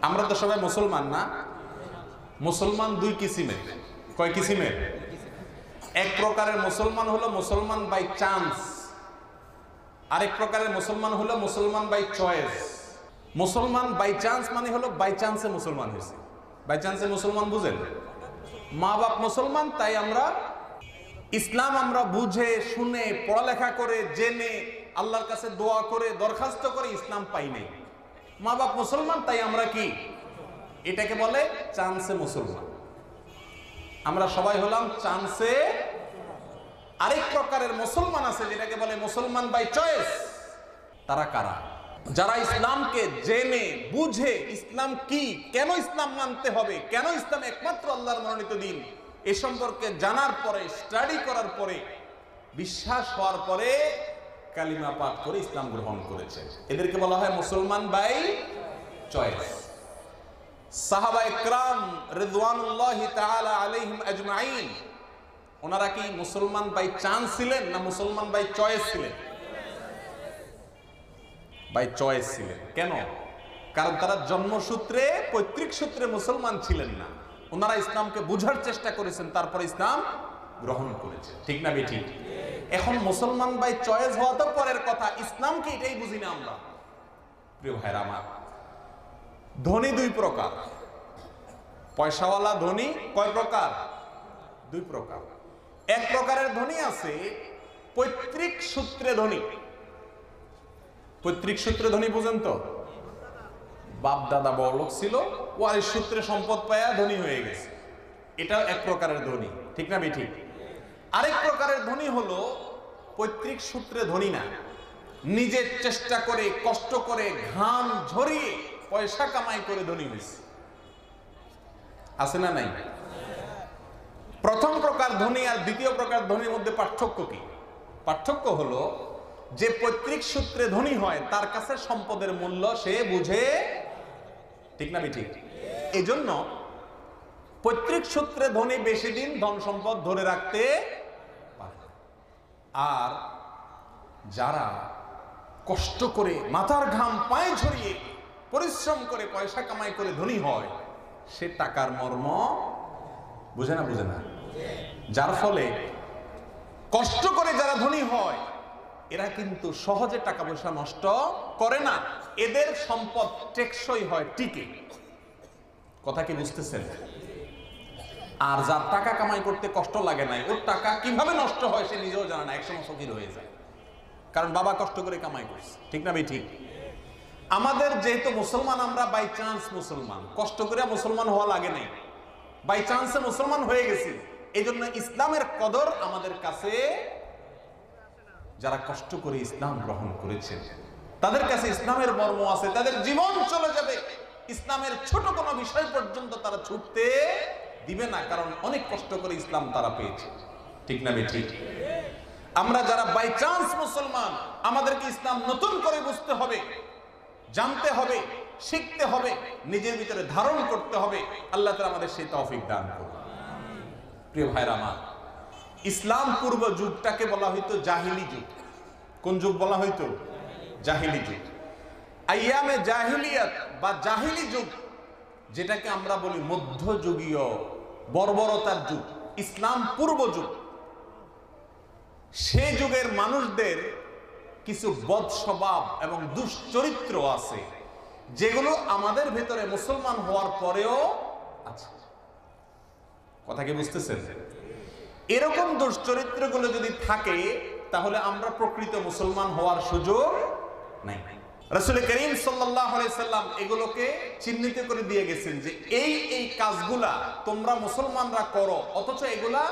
আমরা তো সবাই মুসলমান না? মুসলমান দুই কিসিমের। কয় কিসিমের? এক প্রকারের মুসলমান হলো মুসলমান বাই চান্স, আরেক প্রকারের মুসলমান হলো মুসলমান বাই চয়েস। মুসলমান বাই চান্স মানে হলো বাই চান্সে মুসলমান হয়েছে। বাই চান্সে মুসলমান বুঝেন? মা বাপ মুসলমান, তাই আমরা ইসলাম আমরা বুঝে শুনে পড়ালেখা করে জেনে আল্লাহর কাছে দোয়া করে দরখাস্ত করে ইসলাম পাই নাই। মা বাপ মুসলমান, তাই আমরা কি এটাকে বলে চান্সে মুসলমান। আমরা সবাই হলাম চান্সে। আরেক প্রকারের মুসলমান আছে যেটাকে বলে মুসলমান বাই চয়েস। তারা কারা? যারা ইসলামকে জেনে বুঝে ইসলাম কি, কেন ইসলাম মানতে হবে, কেন ইসলাম একমাত্র আল্লাহর মনোনীত দিন, এ সম্পর্কে জানার পরে, স্টাডি করার পরে, বিশ্বাস হওয়ার পরে কালিমা পাঠ করে ইসলাম গ্রহণ করেছে, এদেরকে বলা হয় মুসলমান বাই চয়েস। সাহাবা ইকরাম রিদওয়ানুল্লাহি তাআলা আলাইহিম আজমাইন, ওনারা কি মুসলমান বাই চান্স ছিলেন না মুসলমান বাই চয়েস ছিলেন? বাই চয়েস ছিলেন। কেন? কারণ তারা জন্মসূত্রে, পৈতৃক সূত্রে মুসলমান ছিলেন না। ওনারা ইসলামকে বুঝার চেষ্টা করেছেন, তারপরে ইসলাম গ্রহণ করেছে। ঠিক না বেঠিক? এখন মুসলমান বাই চয়েস হওয়া তো পরের কথা, ইসলামকে এটাই বুঝি না আমরা। প্রিয় ভাইরা আমার, ধনী দুই প্রকার। পয়সাওয়ালা ধনী কয় প্রকার? দুই প্রকার। এক প্রকারের ধনী আছে পৈতৃক সূত্রে ধনী। পৈতৃক সূত্রে ধনী বুঝেন তো? বাপ দাদা বড়লোক ছিল, ওয়ারিশ সূত্রে সম্পদ পায়া ধনী হয়ে গেছে, এটাও এক প্রকারের ধনী। ঠিক না বেঠিক? আরেক প্রকারের ধনী হলো পৈতৃক সূত্রে ধনী না, নিজের চেষ্টা করে কষ্ট করে ঘাম ঝরিয়ে পয়সা কামাই করে ধনী হয়েছে। আছে না নাই? প্রথম প্রকার ধনী আর দ্বিতীয় প্রকার ধনীর মধ্যে পার্থক্য কি? পার্থক্য হলো যে পৈতৃক সূত্রে ধনী হয় তার কাছে সম্পদের মূল্য সে বুঝে। ঠিক না বেঠিক? এই জন্য পৈতৃক সূত্রে ধনী বেশি দিন ধন সম্পদ ধরে রাখতে পারে। আর যারা কষ্ট করে মাথার ঘাম পায়ে ঝরিয়ে পরিশ্রম করে পয়সা কামাই করে ধনী হয়, সে টাকার মর্ম বুঝে না। বুঝে না। যার ফলে কষ্ট করে যারা ধনী হয় এরা কিন্তু সহজে টাকা পয়সা নষ্ট করে না, এদের সম্পদ টেকসই হয়, টিকে। কথা কি বুঝতেছেন? আর যার টাকা কামাই করতে কষ্ট লাগে নাই, ওর টাকা কিভাবে নষ্ট হয় সে নিজেও জানে না, একসময় ফকির হয়ে যায়, কারণ বাবা কষ্ট করে কামাই করছে। ঠিক না বেঠিক? আমাদের যেহেতু মুসলমান, আমরা বাই চান্স মুসলমান, কষ্ট করে মুসলমান হওয়া লাগে নাই, বাই চান্সে মুসলমান হয়ে গেছি। এই জন্য ইসলামের কদর আমাদের কাছে, যারা কষ্ট করে ইসলাম গ্রহণ করেছে তাদের কাছে ইসলামের মর্ম আছে, তাদের জীবন চলে যাবে, ইসলামের ছোট কোনো বিষয় পর্যন্ত তারা ছুটতে দিবে না, কারণ অনেক কষ্ট করে ইসলাম তারা পেয়েছে। ঠিক না বেঠিক? আমরা যারা বাই চান্স মুসলমান, আমাদেরকে ইসলাম নতুন করে বুঝতে হবে, জানতে হবে, শিখতে হবে, নিজের ভিতরে ধারণ করতে হবে। আল্লাহ তাআলা আমাদের সেই তৌফিক দান করুন। প্রিয় ভাইরা আমার, ইসলাম পূর্ব যুগটাকে বলা হইতো জাহিলি যুগ। কোন যুগ বলা হইতো? জাহিলি যুগ। আইয়ামে জাহিলিয়াত বা জাহিলি যুগ, যেটাকে আমরা বলি মধ্যযুগীয় বর্বরতার যুগ, ইসলাম পূর্ব যুগ। সে যুগের মানুষদের কিছু বদ স্বভাব এবং দুশ্চরিত্র আছে, যেগুলো আমাদের ভেতরে মুসলমান হওয়ার পরেও আছে। কথা কি বুঝতেছেন? এরকম দুশ্চরিত্রগুলো যদি থাকে তাহলে আমরা প্রকৃত মুসলমান হওয়ার সুযোগ নাই। রাসূল করিম সাল্লাল্লাহু আলাইহি সাল্লাম এগুলোকে চিহ্নিত করে দিয়ে গেছেন যে এই এই কাজগুলা তোমরা মুসলমানরা করো, অথচ এগুলা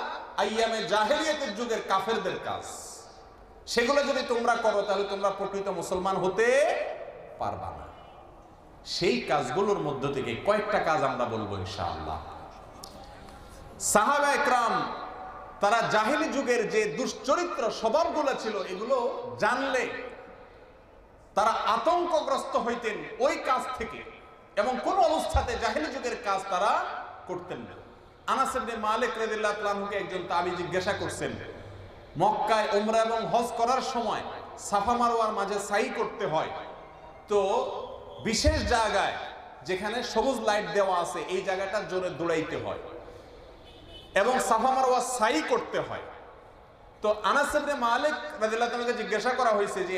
আইয়ামে জাহেলিয়াতের যুগের কাফেরদের কাজ। সেগুলো যদি তোমরা করো তাহলে তোমরা প্রকৃত মুসলমান হতে পারবা না। সেই কাজগুলোর মধ্য থেকে কয়েকটা কাজ আমরা বলবো ইনশাআল্লাহ। সাহাবা ইকরাম তারা জাহিলি যুগের যে দুশ্চরিত্র স্বভাবগুলো ছিল, এগুলো জানলে তারা আতঙ্কগ্রস্ত হইতেন ওই কাজ থেকে, এবং কোন অবস্থাতে জাহিলি যুগের কাজ তারা করতেন না। আনাস ইবনে মালিক রাদিয়াল্লাহু তাআলা আনহুকে একজন তাবী জিজ্ঞাসা করছেন, মক্কায় উমরা এবং হজ করার সময় সাফা মারওয়ার মাঝে সাই করতে হয়, তো বিশেষ জায়গায় যেখানে সবুজ লাইট দেওয়া আছে এই জায়গাটা জোরে দৌড়াইতে হয় এবং সাফা মারওয়া সাই করতে হয়। তো আনাস ইবনে মালিক রাদিয়াল্লাহু তাআলাকে জিজ্ঞাসা করা হয়েছে যে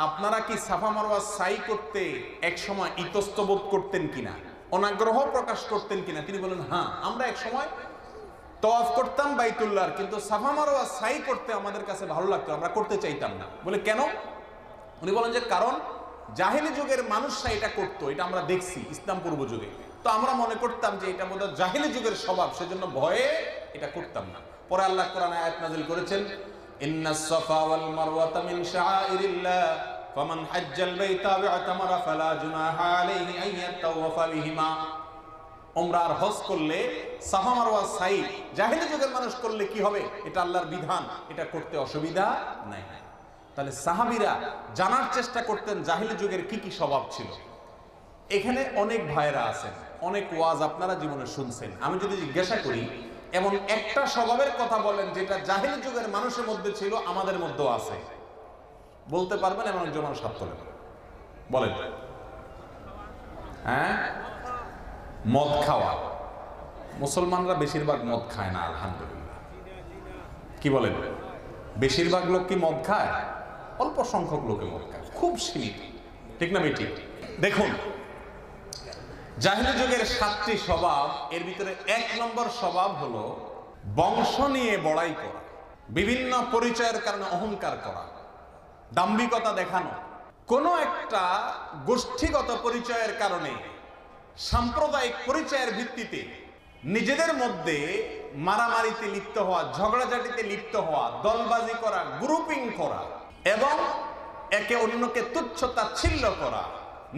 আপনারা কি সাফা মারওয়া সাই করতে এক সময় ইতস্তবোধ করতেন কিনা, অনাগ্রহ প্রকাশ করতেন কিনা? তিনি বলেন, হ্যাঁ, আমরা এক সময় তওয়াফ করতাম বাইতুল্লাহর, কিন্তু সাফা মারওয়া সাই করতে আমাদের কাছে ভালো লাগতো, আমরা করতে চাইতাম না। বলে কেন? উনি বলেন যে কারণ জাহেলি যুগের মানুষরা এটা করতো, এটা আমরা দেখছি ইসলাম পূর্ব যুগে, তো আমরা মনে করতাম যে এটা বোধহয় জাহেলি যুগের স্বভাব, সেজন্য ভয়ে এটা করতাম না। পরে আল্লাহ কোরআনে আয়াত নাযিল করেছেন, ইন্নাস সাফা ওয়াল মারওয়াতা মিন শাআইরিল্লাহ ফামান হাজ্জাল বাইতা ওয়া আতামারা ফালা জুনাহা আলাইহি আন ইয়াতাওয়াফা বিহিমা। উমরা আর হজ করলে সাফা মারওয়া সাই জাহেলি যুগের মানুষ করলে কি হবে? এটা আল্লাহর বিধান, এটা করতে অসুবিধা নাই। তাহলে সাহাবীরা জানার চেষ্টা করতেন জাহেলি যুগের কি কি স্বভাব ছিল। এখানে অনেক ভাইরা আছেন, অনেক ওয়াজ আপনারা জীবনে শুনছেন। আমি যদি জিজ্ঞাসা করি এমন একটা স্বভাবের কথা বলেন যেটা জাহেলি যুগের মানুষের মধ্যে ছিল, আমাদের মধ্যেও আছে, বলতে পারবেন? এমন একজন মানুষ হাত তোলেন, বলেন। হ্যাঁ, মদ খাওয়া। মুসলমানরা বেশিরভাগ মদ খায় না, আলহামদুলিল্লাহ। কি বলেন? বেশিরভাগ লোক কি মদ খায়? অল্প সংখ্যক লোকে মদ খায়, খুব সীমিত, ঠিক না বেঠিক? দেখুন, জাহেলি যুগের 7টি স্বভাব, এর ভিতরে 1 নম্বর স্বভাব হলো বংশ নিয়ে বড়াই করা, বিভিন্ন পরিচয়ের কারণে অহংকার করা, দাম্ভিকতা দেখানো, কোনো একটা গোষ্ঠীগত পরিচয়ের কারণে, সাম্প্রদায়িক পরিচয়ের ভিত্তিতে নিজেদের মধ্যে মারামারিতে লিপ্ত হওয়া, ঝগড়াঝাটিতে লিপ্ত হওয়া, দলবাজি করা, গ্রুপিং করা এবং একে অন্যকে তুচ্ছ তাচ্ছিল্য করা,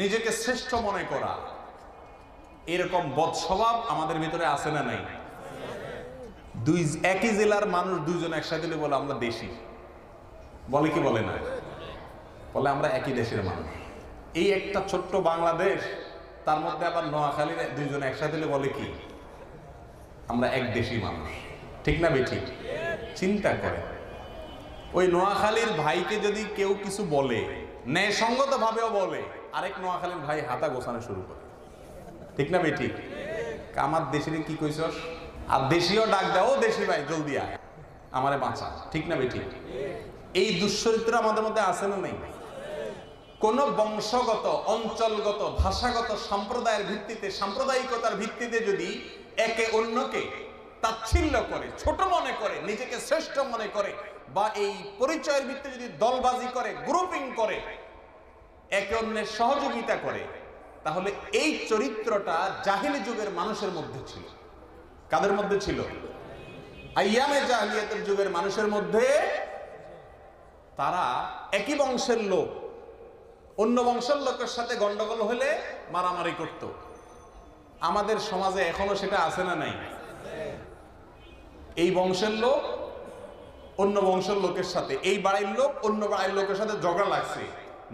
নিজেকে শ্রেষ্ঠ মনে করা, এরকম বদ স্বভাব আমাদের ভিতরে আছে না নাই? একই জেলার মানুষ দুইজন একসাথে বলে আমরা দেশি, বলে কি বলে না? বলে আমরা একই দেশের মানুষ। এই একটা ছোট্ট বাংলাদেশ, তার মধ্যে আবার নোয়াখালীর দুইজন একসাথে বলে কি আমরা এক দেশি মানুষ, ঠিক না বেঠিক? চিন্তা করে, ওই নোয়াখালীর ভাইকে যদি কেউ কিছু বলে, ন্যায়সঙ্গত ভাবেও বলে, আরেক নোয়াখালীর ভাই হাতা গোছানো শুরু করে, ঠিক না বেঠিক? আমার দেশের কি কইছস? আর দেশীয় ডাক দাও, দেশি ভাই জলদি আয়, আমারে বাঁচা, ঠিক না বেঠিক? এই দুশ্চরিত্র আমাদের মধ্যে আছে না নেই? কোন বংশগত, অঞ্চলগত, ভাষাগত, সম্প্রদায়ের ভিত্তিতে, সাম্প্রদায়িকতার ভিত্তিতে যদি একে অন্যকে তাচ্ছিল্য করে, ছোট মনে করে, নিজেকে শ্রেষ্ঠ মনে করে, বা এই পরিচয়ের ভিত্তিতে যদি দলবাজি করে, গ্রুপিং করে, একে অন্যের সহযোগিতা করে, তাহলে এই চরিত্রটা জাহেলি যুগের মানুষের মধ্যে ছিল। কাদের মধ্যে ছিল? আইয়ামে জাহেলিয়াতের যুগের মানুষের মধ্যে। তারা একই বংশের লোক অন্য বংশের লোকের সাথে গন্ডগোল হলে মারামারি করত। আমাদের সমাজে এখনো সেটা আছে না নাই? এই বংশের লোক অন্য বংশের লোকের সাথে, এই বাড়ির লোক অন্য বাড়ির লোকের সাথে ঝগড়া লাগছে,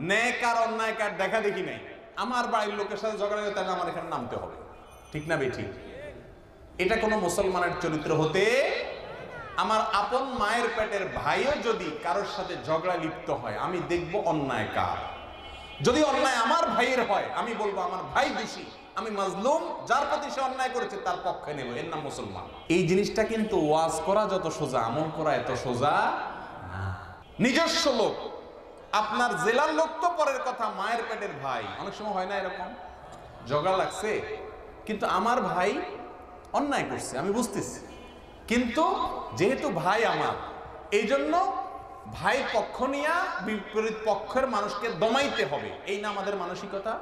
ন্যায় কার অন্যায় কার দেখা দেখি নাই, আমার বাড়ির লোকের সাথে ঝগড়া লাগে, তাহলে আমার এখানে নামতে হবে, ঠিক না বেঠিক? এটা কোনো মুসলমানের চরিত্র হতে। আমার আপন মায়ের পেটের ভাইও যদি কারোর সাথে ঝগড়া লিপ্ত হয়, আমি দেখব অন্যায় কার। যদি অন্যায় আমার ভাইয়ের হয়, আমি বলবো আমার ভাই দোষী, আমি মাজলুম, যার প্রতি সে অন্যায় করেছে তার পক্ষে নেব, এর নাম মুসলমান। এই জিনিসটা কিন্তু ওয়াজ করা যত সোজা, আমল করা এত সোজা না। নিজস্ব লোক, আপনার জেলার লোক তো পরের কথা, মায়ের পেটের ভাই, অনেক সময় হয় না এরকম, ঝগড়া লাগছে, কিন্তু আমার ভাই অন্যায় করছে, আমি বুঝতেছি, কিন্তু যেহেতু ভাই আমার, এই জন্য ভাই পক্ষ নিয়ে বিপরীত পক্ষের মানুষকে দমাইতে হবে, এই না আমাদের মানসিকতা।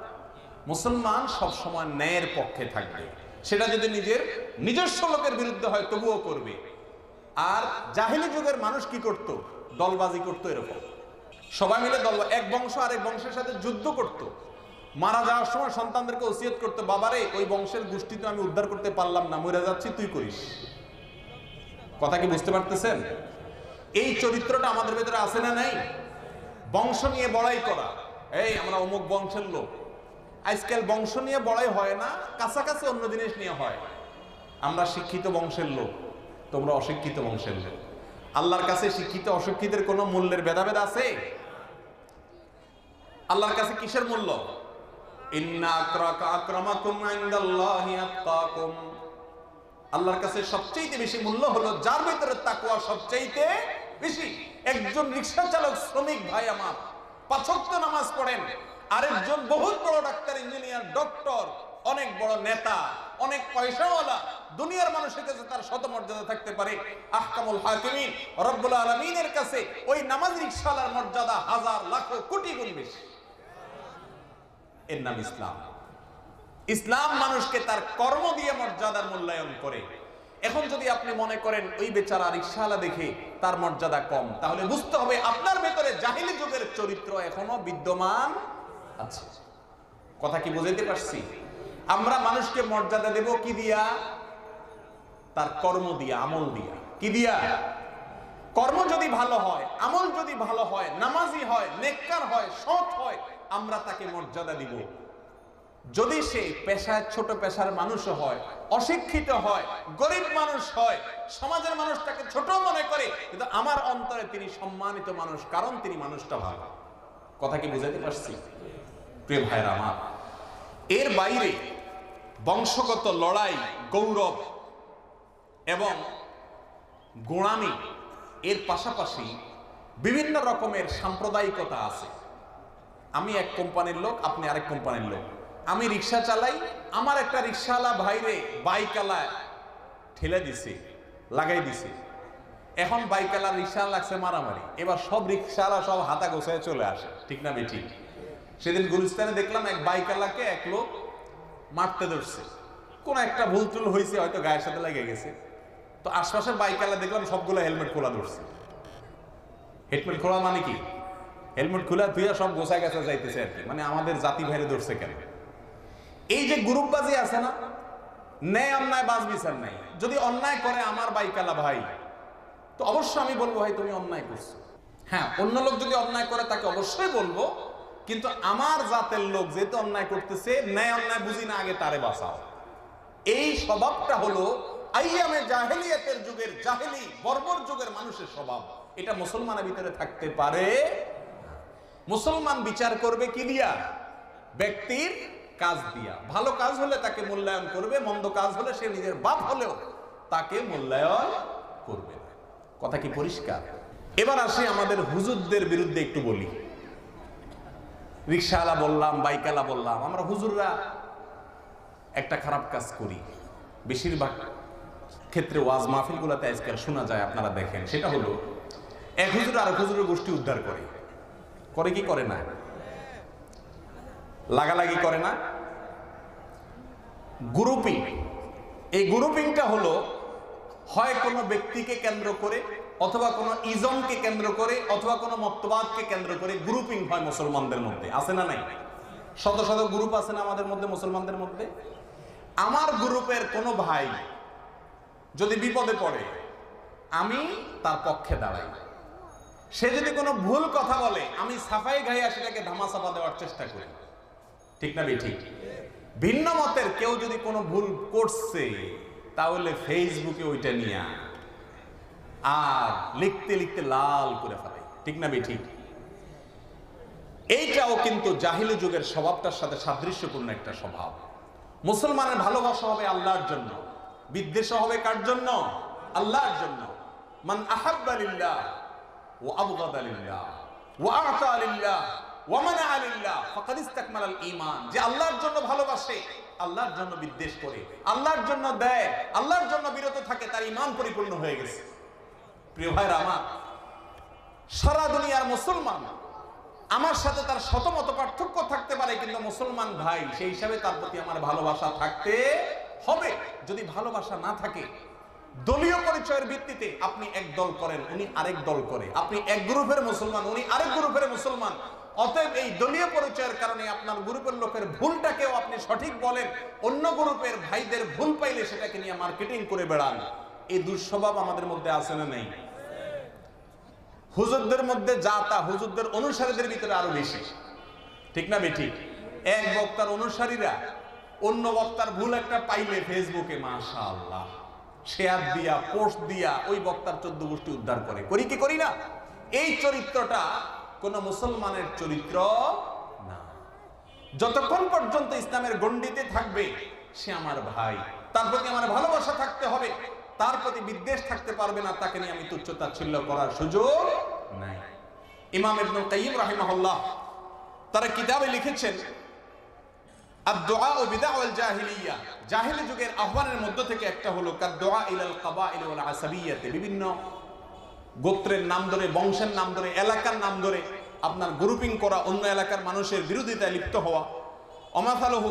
মুসলমান সব সময় ন্যায়ের পক্ষে থাকবে, সেটা যদি নিজস্ব লোকের বিরুদ্ধে হয় তবুও করবে। আর জাহেলি যুগের মানুষ কি করত? দলবাজি করত, এরকম সবাই মিলে এক বংশ আরেক বংশের সাথে যুদ্ধ করত। মারা যাওয়ার সময় সন্তানদেরকে ওসিয়ত করতো, বাবারে ওই বংশের গোষ্ঠী তো আমি উদ্ধার করতে পারলাম না, মরে যাচ্ছি, তুই করিস। কথা কি বুঝতে পারতেছেন? এই চরিত্রটা আমাদের ভেতরে আছে না নাই? বংশ নিয়ে বড়াই করা, এই আমরা অমুক বংশের লোক। আজকাল বংশ নিয়ে বড়াই হয় না, কাছাকাছি অন্য জিনিস নিয়ে হয়। আমরা শিক্ষিত বংশের লোক, তোমরা অশিক্ষিত বংশের লোক। আল্লাহর কাছে শিক্ষিত অশিক্ষিতের কোনো মূল্যের ভেদাভেদ আছে? আল্লাহর কাছে কিসের মূল্য? ইন্না আকরামাকুম ইনদাল্লাহি আতকাকুম, আল্লাহর কাছে সবচেয়ে বেশি মূল্য হলো যার ভিতরে তাকওয়া সবচেয়ে বেশি। একজন রিকশা চালক শ্রমিক ভাই আমার 5 ওয়াক্ত নামাজ পড়েন, আরেকজন বহুত বড় ডাক্তার, ইঞ্জিনিয়ার, ডক্টর, অনেক বড় নেতা, অনেক পয়সাওয়ালা, দুনিয়ার মানুষের কাছে তার শত মর্যাদা থাকতে পারে, আহকামুল হাকিমিন রব্বুল আলামিনের কাছে ওই নামাজ রিকশাওয়ালার মর্যাদা হাজার লাখ কোটি গুণ বেশি। এর নাম ইসলাম। ইসলাম মানুষকে তার কর্ম দিয়ে মর্যাদার মূল্যায়ন করে। এখন যদি আপনি মনে করেন ওই বেচারা রিকশাওয়ালা দেখে তার মর্যাদা কম, তাহলে বুঝতে হবে আপনার ভেতরে জাহিলি যুগের চরিত্র এখনো বিদ্যমান আছে। কথা কি বুঝাইতে পারছি? আমরা মানুষকে মর্যাদা দেব কি দিয়া? তার কর্ম দিয়া, আমল দিয়া। কি দিয়া? কর্ম যদি ভালো হয়, আমল যদি ভালো হয়, নামাজি হয়, নেককার হয়, সৎ হয়, আমরা তাকে মর্যাদা দিব। যদি সে পেশায় ছোট পেশার মানুষ হয়, অশিক্ষিত হয়, গরিব মানুষ হয়, সমাজের মানুষ তাকে ছোট মনে করে, কিন্তু আমার অন্তরে তিনি সম্মানিত মানুষ, কারণ তিনি মানুষটা ভালো। কথা কি বুঝাতে পারছি? প্রিয় ভাইরা আমার, এর বাইরে বংশগত লড়াই, গৌরব এবং গোঁড়ামি, এর পাশাপাশি বিভিন্ন রকমের সাম্প্রদায়িকতা আছে। আমি এক কোম্পানির লোক, আপনি আরেক কোম্পানির লোক। আমি রিক্সা চালাই, আমার একটা রিক্সাওয়ালা ভাইরে বাইকালায় ঠেলে দিছে, লাগাই দিছে। এখন বাইকালা রিক্সা লাগছে মারামারি, এবার সব রিক্সাওয়ালা সব হাতা গোছায় চলে আসে। ঠিক না বেঠিক? সেদিন গুলিস্তানে দেখলাম এক বাইকালাকে এক লোক মারতে ধরছে, কোন একটা ভুল টুল হয়েছে, হয়তো গায়ের সাথে লেগে গেছে। তো আশপাশের বাইকালা দেখলাম সবগুলো হেলমেট খোলা ধরছে। হেলমেট খোলা মানে কি? হেলমেট খোলা ধুইয়া সব গোছায় গেছে যাইতেছে আর কি, মানে আমাদের জাতি ভাইরে ধরছে কেন? এই যে গ্রুপবাজি আছে না, ন্যায় অন্যায় বাজ বিচার নাই। যদি অন্যায় করে আমার বাইকালা ভাই, তো অবশ্যই আমি বলবো ভাই তুমি অন্যায় করছো। হ্যাঁ, অন্য লোক যদি অন্যায় করে তাকে অবশ্যই বলবো, কিন্তু আমার জাতের লোক যেহেতু অন্যায় করতেছে, ন্যায় অন্যায় বুঝি না, আগে তারে বাঁচাও। এই স্বভাবটা হলো আইয়ামে জাহেলিয়াতের যুগের, জাহেলি বর্বর যুগের মানুষের স্বভাব। এটা মুসলমানের ভিতরে থাকতে পারে। মুসলমান বিচার করবে কি দিয়া? ব্যক্তির কাজ দিয়া। ভালো কাজ হলে তাকে মূল্যায়ন করবে, মন্দ কাজ হলে সে নিজের বাপ হলেও তাকে মূল্যায়ন করবে না। কথা কি পরিষ্কার? এবার আসি আমাদের হুজুরদের বিরুদ্ধে একটু বলি। রিকশাওয়ালা বললাম, বাইকালা বললাম, আমরা হুজুররা একটা খারাপ কাজ করি। বেশিরভাগ ক্ষেত্রে ওয়াজ মাহফিলগুলোতে আজকাল শোনা যায়, আপনারা দেখেন। সেটা হলো এক হুজুর আর এক হুজুরের গোষ্ঠী উদ্ধার করে। করে কি করে না? লাগালাগি করে না? গ্রুপিং। এই গ্রুপিংটা হলো হয় কোনো ব্যক্তিকে কেন্দ্র করে, অথবা কোনো ইজমকে কেন্দ্র করে, অথবা কোনো মতবাদকে কেন্দ্র করে গ্রুপিং হয় মুসলমানদের মধ্যে। আছে না নাই? শত শত গ্রুপ আছে না আমাদের মধ্যে, মুসলমানদের মধ্যে। আমার গ্রুপের কোনো ভাই যদি বিপদে পড়ে, আমি তার পক্ষে দাঁড়াই। সে যদি কোনো ভুল কথা বলে, আমি সাফাই গাইয়া সেটাকে ধামাচাপা দেওয়ার চেষ্টা করি। ঠিক না ঠিক? ভিন্ন মতের কেউ যদি কোনো ভুল করছে, তাহলে ফেসবুকে ওইটা নিয়ে আর লিখতে লিখতে লাল করে ফেলে। ঠিক না ঠিক? এইটাও কিন্তু জাহিলি যুগের স্বভাবটার সাথে সাদৃশ্যপূর্ণ একটা স্বভাব। মুসলমানের ভালোবাসা হবে আল্লাহর জন্য, বিদ্বেষ হবে কার জন্য? আল্লাহর জন্য। মান আহাব্বা লিল্লাহ ওয়া আবগাদা লিল্লাহ ওয়া আতা লিল্লাহ ওয়া মানা লিল্লাহ ফাকাদ ইসতাকমালাল ঈমান। যে আল্লাহর জন্য ভালোবাসে, আল্লাহর জন্য বিদ্বেষ করে, আল্লাহর জন্য দেয়, আল্লাহর জন্য বিরত থাকে, তার ঈমান পরিপূর্ণ হয়ে গেছে। প্রিয় ভাইরা আমার, সারা দুনিয়ার মুসলমান আমার সাথে তার শতমত পার্থক্য থাকতে পারে, কিন্তু মুসলমান ভাই, সেই হিসাবে তার প্রতি আমার ভালোবাসা থাকতে হবে। যদি ভালোবাসা না থাকে, দলীয় পরিচয়ের ভিত্তিতে আপনি এক দল করেন, উনি আরেক দল করে, আপনি এক গ্রুপের মুসলমান, উনি আরেক গ্রুপের মুসলমান, অতএব এই দলীয় পরিচয়ের কারণে আপনার গ্রুপের লোকের ভুলটাকেও আপনি সঠিক বলেন, অন্য গ্রুপের ভাইদের ভুল পাইলে সেটাকে নিয়ে মার্কেটিং করে বেড়ান। এই দুঃস্বভাব আমাদের মধ্যে আছে না নেই? হুজুরদের মধ্যে যা তা হুজুরদের অনুসারীদের ভিতরে আরো বেশি। ঠিক না বেঠিক? এক বক্তার অনুসারীরা অন্য বক্তার ভুল একটা পাইলে ফেসবুকে মাশাআল্লাহ শেয়ার দিয়া, পোস্ট দিয়া ওই বক্তার 14 গোষ্ঠী উদ্ধার করে। করি কি করি না? এই চরিত্রটা কোন মুসলমানের চরিত্র না। যতক্ষণ পর্যন্ত ইসলামের গণ্ডিতে থাকবে সে আমার ভাই, তার প্রতি আমার ভালোবাসা থাকতে হবে, তার প্রতি বিদ্বেষ থাকতে পারবে না, তাকে নিয়ে আমি তুচ্ছ তাচ্ছিল্য করার সুযোগ নাই। ইমাম ইবনুল কাইয়িম রাহিমাহুল্লাহ তারা কিতাবে লিখেছেন, আদ-দুআ বিদআ ওয়াল জাহিলিয়া, জাহিলি যুগের আহ্বানের মধ্য থেকে একটা হলো কাদ-দুআ ইলাল কাবাইল ওয়াল আসাবিয়াতে, বিভিন্ন গোত্রের নাম ধরে, বংশের নাম ধরে, এলাকার নাম ধরে আপনার গ্রুপিং করা, অন্য এলাকার মানুষের বিরোধিতায় লিপ্ত হওয়া। অমাসালহু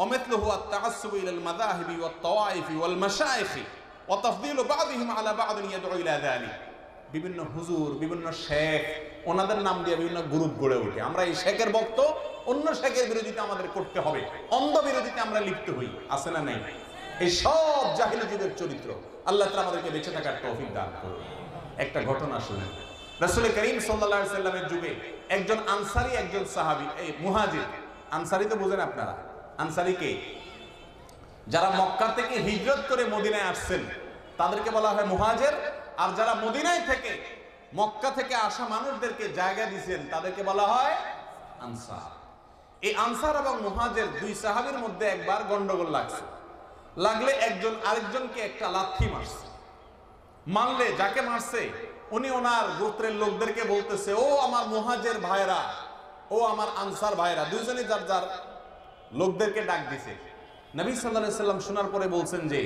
অমিথলহু আত-তাআসসুব ইলাল মাযাহিবি ওয়াত তাওয়াইফি ওয়াল মাশায়েখি ওয়া তাফদীলু বা'দিহিম আলা বা'দিন ইয়াদউ ইলা যালিক। বিভিন্ন হুজুর, বিভিন্ন শেখ, ওনাদের নাম দিয়ে বিভিন্ন গ্রুপ গড়ে ওঠে। আমরা এই শেখের ভক্ত, অন্য শেখের বিরোধিতা আমাদের করতে হবে, অন্ধ বিরোধিতা আমরা লিপ্ত হই, আছে না নাই? এই সব জাহিলি যুগের চরিত্র। আল্লাহ তাআলা আমাদেরকে বেঁচে থাকার তৌফিক দান করুন। একটা ঘটনা শুনেন, রাসূল করিম সাল্লাল্লাহু আলাইহি সাল্লামের যুগে একজন আনসারী, একজন সাহাবী, এই মুহাজির। আনসারী তো বুঝেন আপনারা, আনসারী কে? যারা মক্কা থেকে হিজরত করে মদিনায় আসছেন তাদেরকে বলা হয় মুহাজির, আর যারা মদিনায় থেকে, মক্কা থেকে আসা মানুষদেরকে জায়গা দিয়েছেন তাদেরকে বলা হয় আনসার। এই আনসার এবং মুহাজির দুই সাহাবীর মধ্যে একবার গন্ডগোল লাগছে। লাগলে একজন আরেকজনকে একটা লাথি মারছে। মারলে যাকে মারছে উনি ওনার গোত্রের লোকদেরকে বলতেছে, ও আমার মুহাজির ভাইরা, ও আমার আনসার ভাইরা, দুইজনই যার যার লোকদেরকে ডাক দিছে। নবী সাল্লাল্লাহু আলাইহি সাল্লাম শোনার পরে বলছেন যে,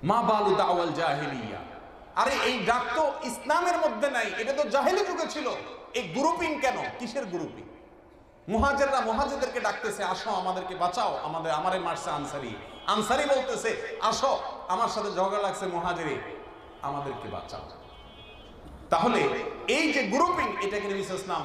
মা বালু দাওয়াল জাহিলিয়া, আরে এই ডাক তো ইসলামের মধ্যে নাই, এটা তো জাহিলি যুগে ছিল, এই গ্রুপিং কেন? কিসের গ্রুপিং? মুহাজিররা মুহাজিরদেরকে ডাকতেছে, আসো আমাদেরকে বাঁচাও, আমারে মারছে আনসারী। আনসারী বলতেছে, আসো আমার সাথে ঝগড়া লাগছে মুহাজিরে, আমাদেরকে বাঁচাও। তাহলে এই যে গ্রুপিং, এটাকে নবী সাল্লাল্লাহু আলাইহি ওয়াসাল্লাম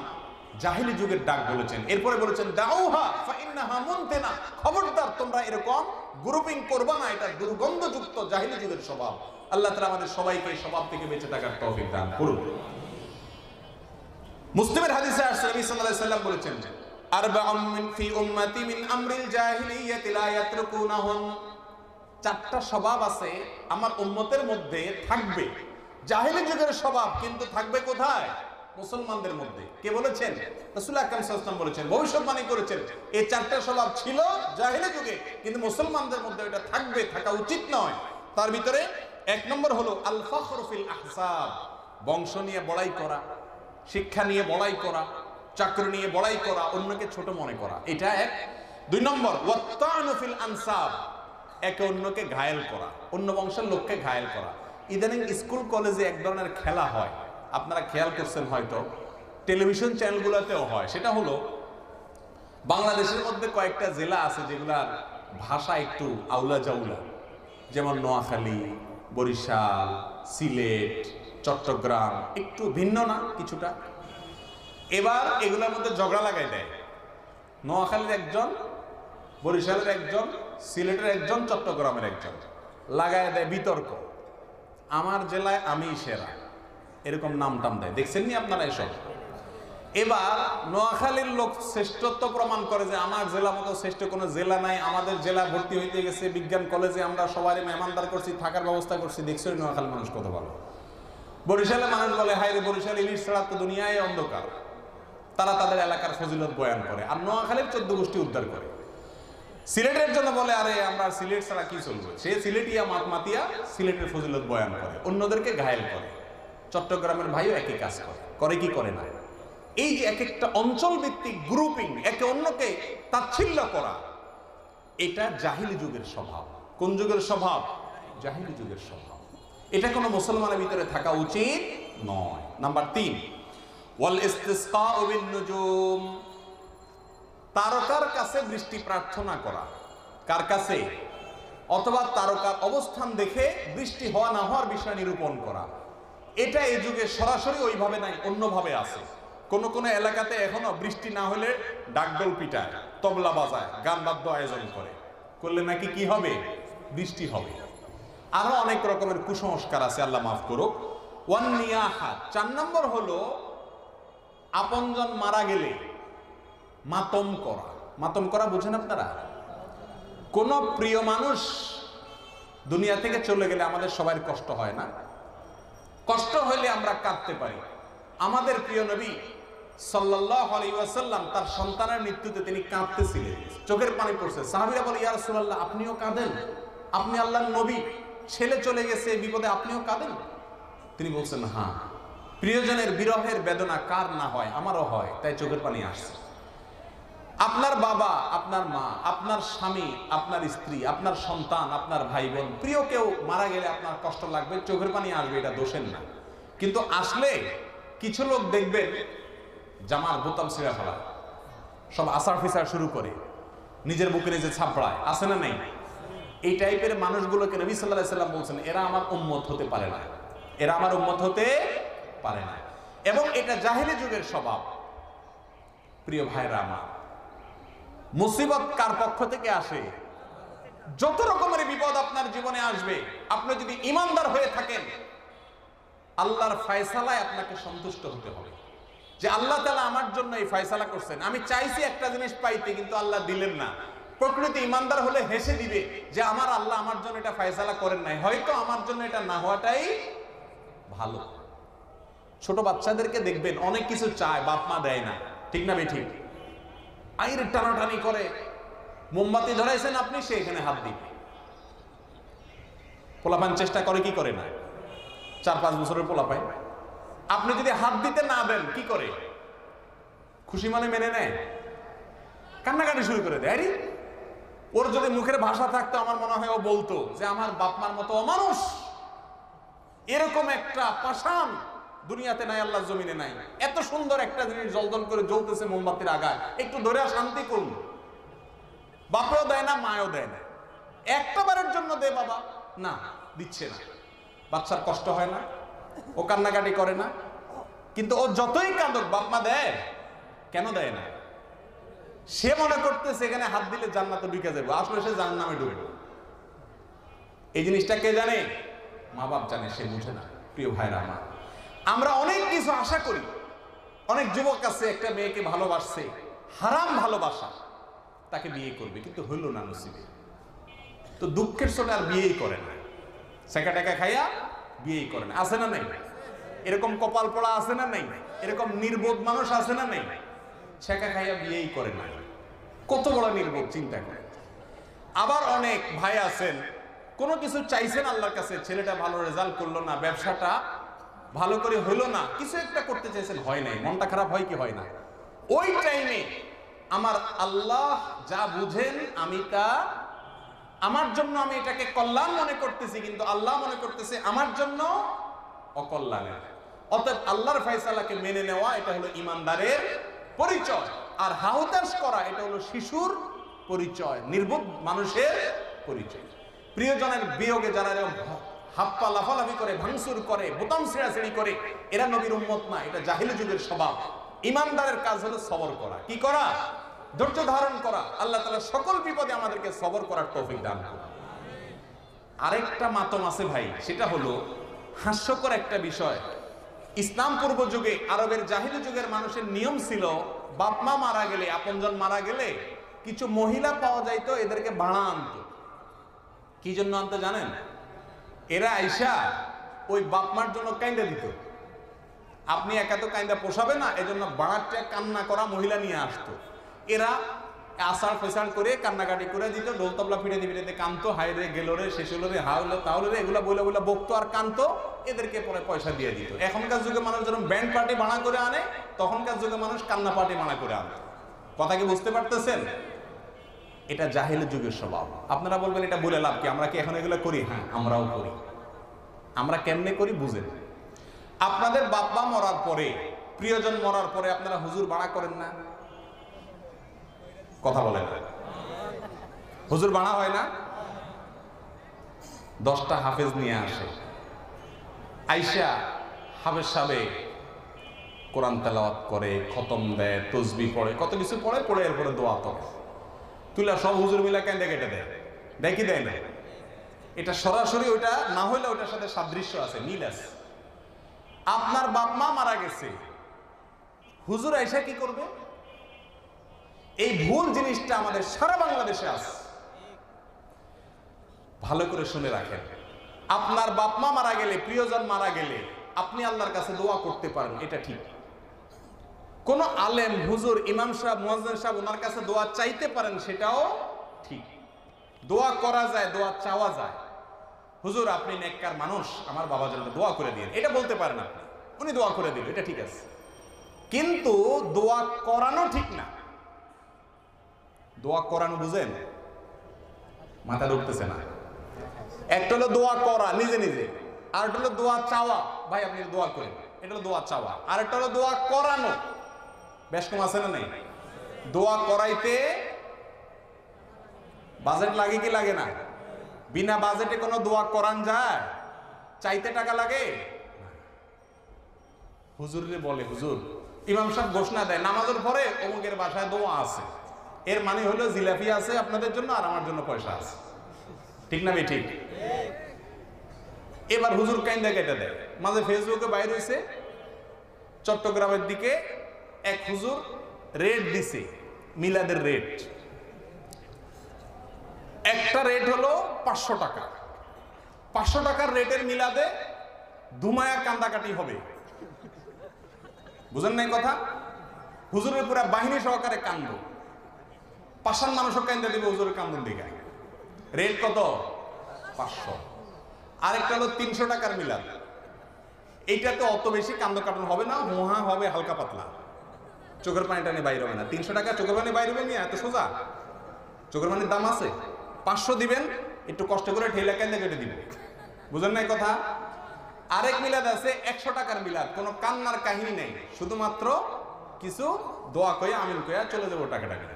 জাহিলি যুগের ডাক বলেছেন। এরপরে বলেছেন দাউহা ফাইন্নাহা মুনতিনা, খবরদার তোমরা এরকম গ্রুপিং করবা না, এটা দুর্গন্ধযুক্ত জাহিলি যুগের স্বভাব। আল্লাহ তাআলা আমাদের সবাইকে এই স্বভাব থেকে বেঁচে থাকার তৌফিক দান করুন। মুসলিমের হাদিসে আসছে, নবী সাল্লাল্লাহু আলাইহি ওয়াসাল্লাম বলেছেন, আরবাউন মিন ফি উম্মতি মিন আমরিল জাহিলিয়াতি লা ইয়াতরুকুনাহুম, চারটা স্বভাব আছে আমার উম্মতের মধ্যে থাকবে, জাহিলি যুগের স্বভাব, কিন্তু থাকবে কোথায়? মুসলমানদের মধ্যে। কে বলেছেন? রাসূল আকরাম সাল্লাল্লাহু আলাইহি ওয়াসাল্লাম বলেছেন, ভবিষ্যৎবাণী করেছেন। এই চারটা স্বভাব ছিল জাহিলি যুগে, কিন্তু মুসলমানদের মধ্যে এটা থাকবে, থাকা উচিত নয়। তার ভিতরে এক নম্বর হলো আল ফখরু ফিল আহসাব, বংশ নিয়ে বড়াই করা, শিক্ষা নিয়ে বড়াই করা, চাকরি নিয়ে বড়াই করা, অন্যকে ছোট মনে করা, এটা এক। দুই নম্বর ওয়াত্তানু ফিল আনসাব, একে অন্যকে ঘায়েল করা, অন্য বংশের লোককে ঘায়েল করা। ইদানিং স্কুল কলেজে এক ধরনের খেলা হয়, আপনারা খেয়াল করছেন হয়তো, টেলিভিশন চ্যানেলগুলোতেও হয়। সেটা হলো, বাংলাদেশের মধ্যে কয়েকটা জেলা আছে যেগুলার ভাষা একটু আউলা জাউলা, যেমন নোয়াখালী, বরিশাল, সিলেট, চট্টগ্রাম, একটু ভিন্ন না কিছুটা। এবার এগুলোর মধ্যে ঝগড়া লাগাই দেয়, নোয়াখালীর একজন, বরিশালের একজন, সিলেটের একজন, চট্টগ্রামের একজন, লাগায় দেয় বিতর্ক, আমার জেলায় আমি সেরা, এরকম নাম টাম দেয়। দেখছেন নি আপনারা এসব? এবার নোয়াখালীর লোক শ্রেষ্ঠত্ব প্রমাণ করে যে আমার জেলা মতো শ্রেষ্ঠ কোনো জেলা নাই, আমাদের জেলা ভর্তি হইতে গেছে বিজ্ঞান কলেজে, আমরা সবারই মেহমানদার করছি, থাকার ব্যবস্থা করছি, দেখছো নোয়াখালীর মানুষ কত ভালো। বরিশালের মানুষ বলে, হায় রে বরিশাল ইলিশ ছাড়া তো দুনিয়ায় অন্ধকার, তারা তাদের এলাকার ফজিলত বয়ান করে, আর নোয়াখালীর 14 গোষ্ঠী উদ্ধার করে। সিলেটের জন্য বলে, আরে আমরা সিলেট ছাড়া কি চলবে, সে সিলেটিয়া মাতিয়া সিলেটের ফজিলত বয়ান করে, অন্যদেরকে ঘায়েল করে। চট্টগ্রামের ভাইও একই কাজ করে কি করে না? এই যে এক একটা অঞ্চল ভিত্তিক গ্রুপিং, একে অন্যকে তাচ্ছিল্য করা, এটা জাহিলি যুগের স্বভাব। কোন যুগের স্বভাব? জাহিলি যুগের স্বভাব। এটা কোনো মুসলমানের ভিতরে থাকা উচিত নয়। নাম্বার 3, ওয়াল ইসতিসকাউ বিন নুজুম, তারকার কাছে বৃষ্টি প্রার্থনা করা। কার কাছে? অথবা তারকার অবস্থান দেখে বৃষ্টি হওয়া না হওয়ার বিষয় নিরূপণ করা। এটা এই যুগে সরাসরি ওইভাবে নাই, অন্যভাবে আছে। কোন কোন এলাকাতে এখনো বৃষ্টি না হলে ডাকডোল পিটায়, তবলা বাজায়, গান বাদ্য আয়োজন করলে নাকি কি হবে? বৃষ্টি হবে। আরো অনেক রকমের কুসংস্কার আছে, আল্লাহ মাফ করুক। ওয়ান নিয়াহাত, 4 নম্বর হলো আপনজন মারা গেলে মাতম করা। মাতম করা বুঝেন আপনারা? কোন প্রিয় মানুষ দুনিয়া থেকে চলে গেলে আমাদের সবার কষ্ট হয় না? কষ্ট হইলে আমরা কাঁদতে পারি। আমাদের প্রিয় নবী সাল্লাল্লাহু আলাইহি ওয়াসাল্লাম তার সন্তানের মৃত্যুতে তিনি কাঁদতেছিলেন, চোখের পানি পড়ছে। সাহাবীরা বলে, ইয়া রাসূলুল্লাহ, আপনিও কাঁদেন? আপনি আল্লাহর নবী, ছেলে চলে গেছে এই বিপদে, আপনিও কাঁদেন? তিনি বলছেন, হ্যাঁ, প্রিয়জনের বিরহের বেদনা কার না হয়, আমারও হয়, তাই চোখের পানি আসছে। আপনার বাবা, আপনার মা, আপনার স্বামী, আপনার স্ত্রী, আপনার সন্তান, আপনার ভাই বোন, প্রিয় কেউ মারা গেলে আপনার কষ্ট লাগবে, চোখের পানি আসবে, এটা দোষের না। কিন্তু আসলে কিছু লোক দেখবেন জামার বোতাম ছিঁড়ে ফেলা, সব আসার ফিসার শুরু করে, নিজের বুকে নিজে ছাপড়ায়, আছে না নেই? এই টাইপের মানুষগুলোকে নবী সাল্লাল্লাহু আলাইহি ওয়াসাল্লাম বলছেন, এরা আমার উম্মত হতে পারে না, এরা আমার উম্মত হতে পারে না। এবং এটা জাহেলি যুগের স্বভাব। প্রিয় ভাইরা আমার, মুসিবত কার পক্ষ থেকে আসে? যত রকমের বিপদ আপনার জীবনে আসবে, আপনি যদি ঈমানদার হয়ে থাকেন, আল্লাহর ফয়সালায় আপনাকে সন্তুষ্ট হতে হবে যে আল্লাহ তাআলা আমার জন্য এই ফয়সালা করছেন। আমি চাইছি একটা জিনিস পাইতে, কিন্তু আল্লাহ দিলেন না। প্রকৃতি ঈমানদার হলে হেসে দিবে যে আমার আল্লাহ আমার জন্য এটা ফয়সালা করেন নাই, হয়তো আমার জন্য এটা না হওয়াটাই ভালো। ছোট বাচ্চাদেরকে দেখবেন অনেক কিছু চায়, বাপ মা দেয় না, ঠিক না বেঠিক? আইরে টানাটানি করে, মোমবাতি ধরাইছেন আপনি, সে এখানে হাত দিবে। পোলাপান চেষ্টা করে কি করে না? 4-5 বছরের পোলাপান, আপনি যদি হাত দিতে না দেন কি করে? খুশি মানে মেনে নেয়, কান্নাকাটি শুরু করে দেয়। আরে ওর যদি মুখের ভাষা থাকতো, আমার মনে হয় ও বলতো যে আমার বাপ মার মতো অমানুষ, এরকম একটা পাষাণ দুনিয়াতে নাই, আল্লাহর জমিনে নাই। এত সুন্দর একটা জিনিস জলজল করে জ্বলতেছে মোমবাতির আগায়, একটু ধরে শান্তি করুন। বাপেও দেয় না, মায়ও দেয় না, একটা বারের জন্য দে বাবা, না, দিচ্ছে না। বাচ্চার কষ্ট হয় না? ও কান্নাকাটি করে না? কিন্তু ও যতই কাঁদুক, বাপ মা দেয় কেন? দেয় না। সে মনে করতেছে এখানে হাত দিলে জান্নাতে ঢুকে যাবে, আসলে সে জাহান্নামে ঢুকবে। এই জিনিসটা কে জানে? মা বাপ জানে, সে বুঝে না। প্রিয় ভাইরা আমার, আমরা অনেক কিছু আশা করি। অনেক যুবক আছে একটা মেয়েকে ভালোবাসছে, হারাম ভালোবাসা, তাকে বিয়ে করবে, কিন্তু হইল না নসিবে। তো দুঃখের চোটে আর বিয়েই করে না, সেকা টাকা খাইয়া বিয়েই করে না। আছে না নাই? এরকম কপাল পড়া আছে না নাই? এরকম নির্বোধ মানুষ আছে না নাই? সেকা খাইয়া বিয়েই করে না। কত বড় নির্বোধ, চিন্তা করে। আবার অনেক ভাই আছেন, কোনো কিছু চাইছেন আল্লাহর কাছে, ছেলেটা ভালো রেজাল্ট করলো না, ব্যবসাটা ভালো করে হইলো না, কিছু একটা করতে চাইছেন, হয় নাই, মনটা খারাপ হয় কি হয় না? ওই টাইমে আমার আল্লাহ যা বুঝেন, আমি তা, আমার জন্য আমি এটাকে কল্যাণ মনে করতেছি, কিন্তু আল্লাহ মনে করতেছে আমার জন্য অকল্যাণের। অতএব আল্লাহর ফয়সালাকে মেনে নেওয়া, এটা হলো ইমানদারের পরিচয়। আর হাহুতাশ করা, এটা হলো শিশুর পরিচয়, নির্বোধ মানুষের পরিচয়। প্রিয়জনের বিয়োগে যারা হাপ্পা লাফালাফি করে, ভাঙচুর করে, বোতাম ছিঁড়াছিঁড়ি করে, এরা নবীর উম্মত না, এটা জাহিলি যুগের স্বভাব। ইমানদারের কাজ হলো সবর করা। কি করা? ধৈর্য ধারণ করা। আল্লাহ তাআলা সকল বিপদে আমাদেরকে সবর করার তৌফিক দান করুন। আরেকটা মাতম আছে ভাই, সেটা হলো হাস্যকর একটা বিষয়। ইসলাম পূর্ব যুগে, আরবের জাহিলি যুগের মানুষের নিয়ম ছিল, বাপ মা মারা গেলে, আপনজন মারা গেলে কিছু মহিলা পাওয়া যাইতো, এদেরকে ভাড়া আনতো। কি জন্য আনতে জানেন? এরা আইসা ওই বাপ মার জন্য কাইন্দা দিত। আপনি একা তো কাইন্দা পোষাবে না, এজন্য বাড়াটা কান্না করা মহিলা নিয়ে আসতো। এরা আসার ফেসার করে কান্নাকাটি করে দিত, ঢোল তবলা ফিরে দিতে কানতো, হাই রে গেল রে, শেষ হলো রে, হা হলো তাহলে রে, এগুলা বলে বলে বকতো আর কানতো, এদেরকে পরে পয়সা দিয়ে দিত। এখনকার যুগে মানুষ যখন ব্যান্ড পার্টি ভাড়া করে আনে, তখনকার যুগে মানুষ কান্না পার্টি ভাড়া করে আনে। কথা কি বুঝতে পারতেছেন? এটা জাহেলি যুগের স্বভাব। আপনারা বলবেন এটা বলে লাভ কি, আমরা কি এখন এগুলো করি? হ্যাঁ, আমরাও করি। আমরা কেমনে করি বুঝেন? আপনাদের বাবা মরার পরে, প্রিয়জন মরার পরে আপনারা হুজুর ভাড়া করেন না? কথা বলেন না? হুজুর ভাড়া হয় না? 10টা হাফেজ নিয়ে আসে, আইসা হাফেজ সাহেব কোরআন তেলাওয়াত করে, খতম দেয়, তসবিহ পড়ে, কত কিছু পড়ে, পড়ে এরপরে দোয়া করে তুলা সব হুজুর মিলা কেন্দ্রে কেটে দেয়। দেয় কি দেয় না? এটা সরাসরি ওইটা না হইলে ওইটার সাথে সাদৃশ্য আছে, মিল আছে। আপনার বাপ মা মারা গেছে, হুজুর আইসা কি করবে? এই ভুল জিনিসটা আমাদের সারা বাংলাদেশে আছে। ভালো করে শুনে রাখেন, আপনার বাপ মা মারা গেলে, প্রিয়জন মারা গেলে আপনি আল্লাহর কাছে দোয়া করতে পারেন, এটা ঠিক। কোন আলেম, হুজুর, ইমাম সাহেব, মুয়াজ্জিন সাহেব ওনার কাছে দোয়া চাইতে পারেন, সেটাও ঠিক। দোয়া করা যায়, দোয়া চাওয়া যায়। হুজুর আপনি নেককার মানুষ, আমার বাবার জন্য দোয়া করে দিন, এটা বলতে পারেন আপনি, উনি দোয়া করে দিল, এটা ঠিক আছে। কিন্তু দোয়া করানো ঠিক না। দোয়া করানো বুঝেন? মাথা ঢুকতেছে না। একটা হলো দোয়া করা নিজে নিজে, আর একটা হলো দোয়া চাওয়া, ভাই আপনি দোয়া করেন, এটা হলো দোয়া চাওয়া। আর একটা হলো দোয়া করানো। বেশ কম আছে না? নেই? দোয়া করাইতে বাজেট লাগে কি লাগে না? বিনা বাজেটে কোনো দোয়া করান যায়? চাইতে টাকা লাগে? হুজুরে বলে, হুজুর ইমাম সাহেব ঘোষণা দেয় নামাজের পরে অমুকের বাসায় দোয়া আছে, এর মানে হলো জিলাপি আছে আপনাদের জন্য আর আমার জন্য পয়সা আছে। ঠিক না ঠিক? এবার হুজুর কাইন্দা কেটে দেয়। মাঝে ফেসবুকে বাইর হয়েছে, চট্টগ্রামের দিকে এক হুজুর রেট দিছে, মিলাদের রেট। একটা রেট হলো 500 টাকা। 500 টাকার রেটের মিলাদে ধুমায়া কান্দাকাটি হবে। বুঝেন নাই কথা? হুজুরের পুরা বাহিনী সহকারে কান্দ, পাশান মানুষও কান্দা দিবে হুজুরের কান্দন দিকে। রেট কত? 500। আরেকটা হলো 300 টাকার মিলাদ। এইটাতে অত বেশি কান্দ কাটন হবে না, মোহা হবে হালকা পাতলা, চোখের পানি টানি বাইর হবে না। 300 টাকা চোখের পানি বাইর হবে না, এত সোজা? চোখের পানির দাম আছে? 500 দিবেন, একটু কষ্ট করে ঠেলা কান্দা কেটে দিবেন। বুঝেন নাই কথা? আরেক মিলাদ আছে 100 টাকার মিলাদ, কোনো কান্নার কাহিনী নেই, শুধুমাত্র কিছু দোয়া কয়ে আমিন কয়ে চলে যাবো টাকা টাকা।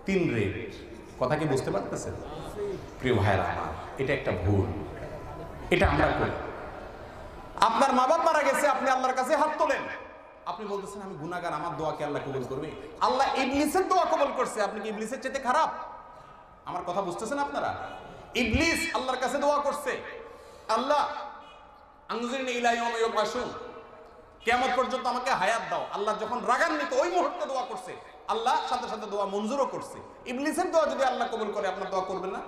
3 রেট। কথা কি বুঝতে পারতেছেন প্রিয় ভাইরা আমার? এটা একটা ভুল, এটা আমরা করি। আপনার মা বাপ মারা গেছে, আপনি আল্লাহর কাছে হাত তোলেন, আপনি বলতেছেন আমি গুনাহগার, আমার দোয়া কি আল্লাহ কবুল করবে? আল্লাহ ইবলিসের দোয়া কবুল করছে, আপনি কি ইবলিসের চাইতে খারাপ? আমার কথা বুঝতেছেন আপনারা? ইবলিস আল্লাহর কাছে দোয়া করছে, আল্লাহ আনজিরনি ইলা ইয়াউমি ইউবআসুন, কিয়ামত পর্যন্ত আমাকে হায়াত দাও। আল্লাহ যখন রাগান্বিত ওই মুহূর্তে দোয়া করছে, আল্লাহ সাথে সাথে দোয়া মঞ্জুরও করছে। ইবলিসের দোয়া যদি আল্লাহ কবুল করে, আপনার দোয়া করবেন না?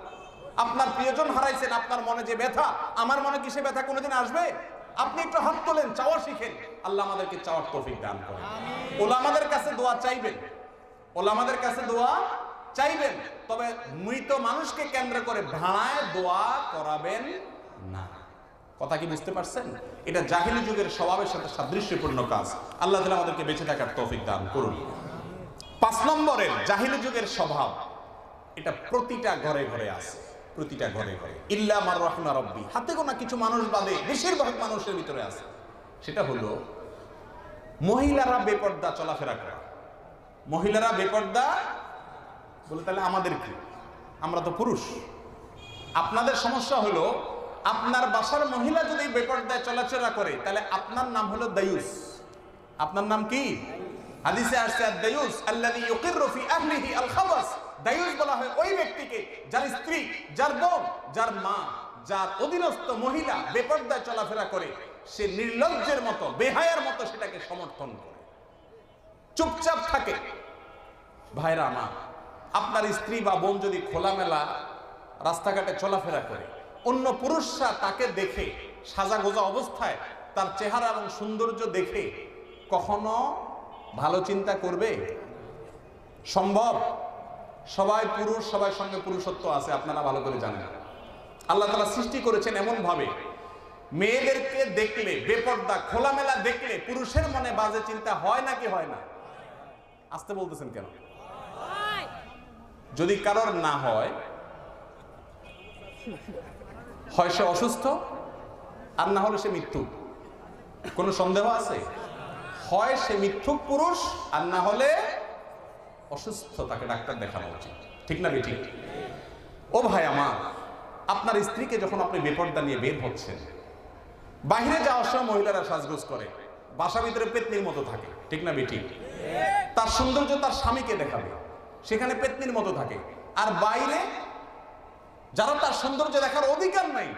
আপনার প্রিয়জন হারাইছেন, আপনার মনে যে ব্যথা, আমার মনে কি সে ব্যথা কোনোদিন আসবে? আপনি একটু হাত তোলেন, চাওয়া শিখেন, আল্লাহ আমাদেরকে চাওয়ার তৌফিক দান করেন। ওলামাদের কাছে দোয়া চাইবেন, ওলামাদের কাছে দোয়া চাইবেন, তবে মৃত মানুষকে কেন্দ্র করে ভাড়ায় দোয়া করাবেন না। কথা কি বুঝতে পারছেন? এটা জাহিলি যুগের স্বভাবের সাথে সাদৃশ্যপূর্ণ কাজ। আল্লাহ তাআলা আমাদেরকে বেঁচে থাকার তৌফিক দান করুন। 5 নম্বরের জাহিলি যুগের স্বভাব, এটা প্রতিটা ঘরে ঘরে আছে, প্রতিটা ঘরে ঘরে, ইল্লা মার রাহিমা রাব্বি, হাতে গোনা কিছু মানুষ বাদে বেশিরভাগ মানুষের ভিতরে আছে। সেটা হলো মহিলারা বেপর্দা চলাফেরা করা। মহিলারা বেপর্দা বলে তাহলে আমাদের কি? আমরা তো পুরুষ। আপনাদের সমস্যা হলো আপনার বাসার মহিলা যদি বেপর্দায় চলাফেরা করে, তাহলে আপনার নাম হলো দায়ুস। আপনার নাম কি? হাদিসে আসছে দায়ুস আল্লাযী ইউকিররু ফি আহলিহি আল খাবাস। দায়ুস বলা হয় ওই ব্যক্তিকে যার স্ত্রী, যার বোন, যার মা, যার অধীনস্থ মহিলা বেপর্দায় চলাফেরা করে, সে নির্লজ্জের মতো, বেহায়ার মতো সেটাকে সমর্থন করে, চুপচাপ থাকে। ভাইরা আমার, আপনার স্ত্রী বা বোন যদি খোলামেলা রাস্তাঘাটে চলাফেরা করে, অন্য পুরুষরা তাকে দেখে সাজা গোজা অবস্থায় তার চেহারা এবং সৌন্দর্য দেখে কখনো ভালো চিন্তা করবে? সম্ভব? সবাই পুরুষ, সবার সঙ্গে পুরুষত্ব আছে, আপনারা ভালো করে জানেন। আল্লাহ তাআলা সৃষ্টি করেছেন এমন ভাবে, মেয়েদেরকে দেখলে বেপর্দা খোলামেলা দেখলে পুরুষের মনে বাজে চিন্তা হয় নাকি হয় না? আসতে বলতেছেন কেন? যদি কারোর না হয়, হয় সে অসুস্থ, আর না হলে সে মিথ্যুক। কোনো সন্দেহ আছে? হয় সে মিথ্যুক পুরুষ, আর না হলে অসুস্থ, তাকে ডাক্তার দেখানো উচিত। ঠিক না ঠিক? ও ভাই আমার, আপনার স্ত্রীকে যখন আপনি বেপর্দা নিয়ে বের হচ্ছেন, বাহিরে যাওয়ার সময় মহিলারা সাজগোজ করে, বাসা ভিতরে পেতনির মতো থাকে। ঠিক না ঠিক? তার সৌন্দর্য তার স্বামীকে দেখাবে, সেখানে পেতনির মতো থাকে। আর বাইরে যারা তার সৌন্দর্য দেখার অধিকার নাই,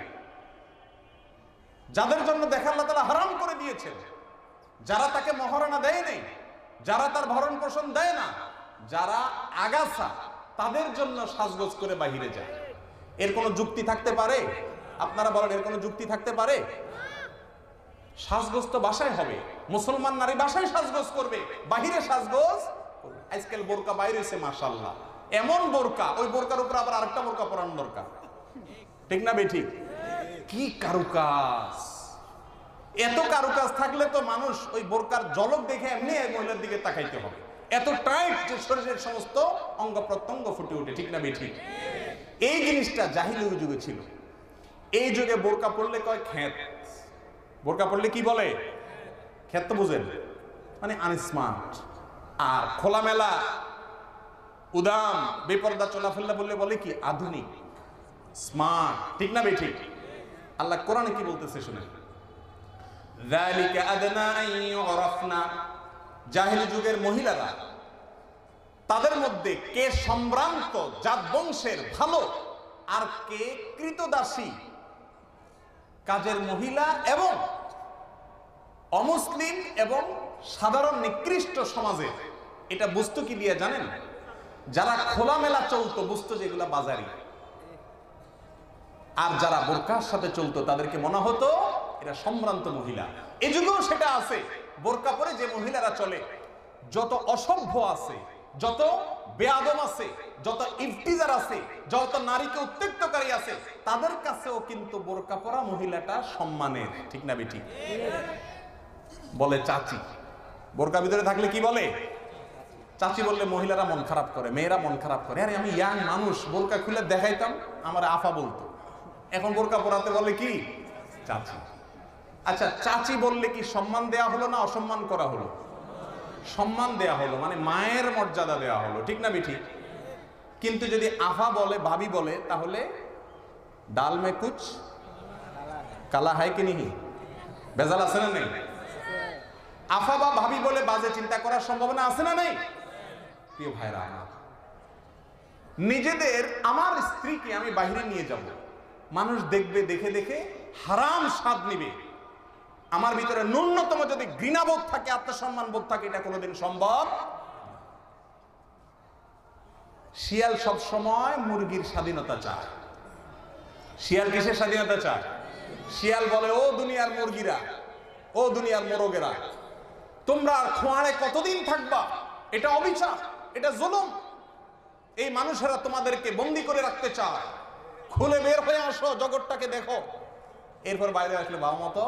যাদের জন্য দেখা আল্লাহ তাআলা হারাম করে দিয়েছেন, যারা তাকে মহারণা দেয় নাই, যারা তার ভরণ পোষণ দেয় না, যারা আগাছা, তাদের জন্য সাজগোজ করে বাহিরে যায়। এর কোনো যুক্তি থাকতে পারে? আপনারা বলেন, এর কোনো যুক্তি থাকতে পারে? সাজগোজ তো বাসায় হবে, মুসলমান নারী বাসায় সাজগোজ করবে, বাহিরে সাজগোজ আজকাল বোরকা বাইরে হয়েছে মাশাআল্লাহ, এমন বোরকা, ওই বোরকার উপর আবার আরেকটা বোরকা পরানো দরকার, ঠিক না বেঠিক? কি কারুকাজ! এত কারুকাজ থাকলে তো মানুষ ওই বোরকার ঝলক দেখে এমনি মহিলার দিকে তাকাইতে হবে, এত টাইট যে শরীরের সমস্ত অঙ্গ প্রত্যঙ্গ ফুটে ওঠে, ঠিক না বেঠিক? এই জিনিসটা জাহিলিয়ত যুগে ছিল। এই যুগে বোরকা পড়লে কয় খেত, বোরকা পড়লে কি বলে? খেত তো বুঝেন, মানে আনস্মার্ট। আর খোলামেলা উদাম বেপরদা চলাফেরা বললে বলে কি? আধুনিক, স্মার্ট, ঠিক না বেঠিক? আল্লাহ কোরআনে কি বলতেছে শুনে, যালিকা আদনা আন ইউরাফনা, জাহিলি যুগের মহিলারা, তাদের মধ্যে কে সম্ভ্রান্ত জাত বংশের ভালো আর কে কৃতদাসী কাজের মহিলা এবং অমুসলিম এবং সাধারণ নিকৃষ্ট সমাজের, এটা বুঝতো কি দিয়ে জানেন? যারা খোলামেলা চলতো বুঝতো যেগুলা বাজারি, আর যারা বোরকার সাথে চলতো তাদেরকে মনে হতো এরা সম্ভ্রান্ত মহিলা। এই যুগেও সেটা আছে। বোরকা পরে যে মহিলারা চলে, যত অসভ্য আছে, যত বেয়াদব আছে, যত ইফতিজার আছে, যত নারীকে উত্ত্যক্তকারী আছে, তাদের কাছেও কিন্তু বোরকা পরা মহিলাটা সম্মানের, ঠিক না বেটি? বলে চাচি, বোরকা ভিতরে থাকলে কি বলে? চাচি বললে মহিলারা মন খারাপ করে, মেয়েরা মন খারাপ করে। আরে আমি ইয়াং মানুষ, বোরকা খুলে দেখাইতাম, আমার আফা বলতো। এখন বোরকা পরাতে বলে কি? চাচি। আচ্ছা, চাচি বললে কি সম্মান দেয়া হলো না অসম্মান করা হলো? সম্মান দেয়া হলো, মানে মায়ের মর্যাদা দেয়া হলো, ঠিক না বেঠি? কিন্তু যদি আফা বলে, ভাবি বলে, তাহলে ডাল মে কুচ কালা হয় কি নিহি, ভেজাল আছে না নেই? আফা বা ভাবি বলে বাজে চিন্তা করার সম্ভাবনা আছে না নেই? প্রিয় ভাইরা আমার, নিজেদের, আমার স্ত্রীকে আমি বাইরে নিয়ে যাব, মানুষ দেখবে, দেখে দেখে হারাম স্বাদ নিবে। আমার ভিতরে ন্যূনতম যদি ঘৃণাবোধ থাকে, আত্মসম্মান বোধ থাকে, এটা কোনোদিন সম্ভব। শিয়াল সব সময় মুরগির স্বাধীনতা চায়। শিয়াল কিসের স্বাধীনতা চায়? শিয়াল বলে, ও দুনিয়ার মুরগিরা, ও দুনিয়ার মোরগেরা, তোমরা আর খোঁয়াড়ে কতদিন থাকবা? এটা অবিচার, এটা জুলুম। এই মানুষেরা তোমাদেরকে বন্দী করে রাখতে চায়, খুলে বের হয়ে আসো, জগৎটাকে দেখো। এরপর বাইরে আসলে বাবা মতো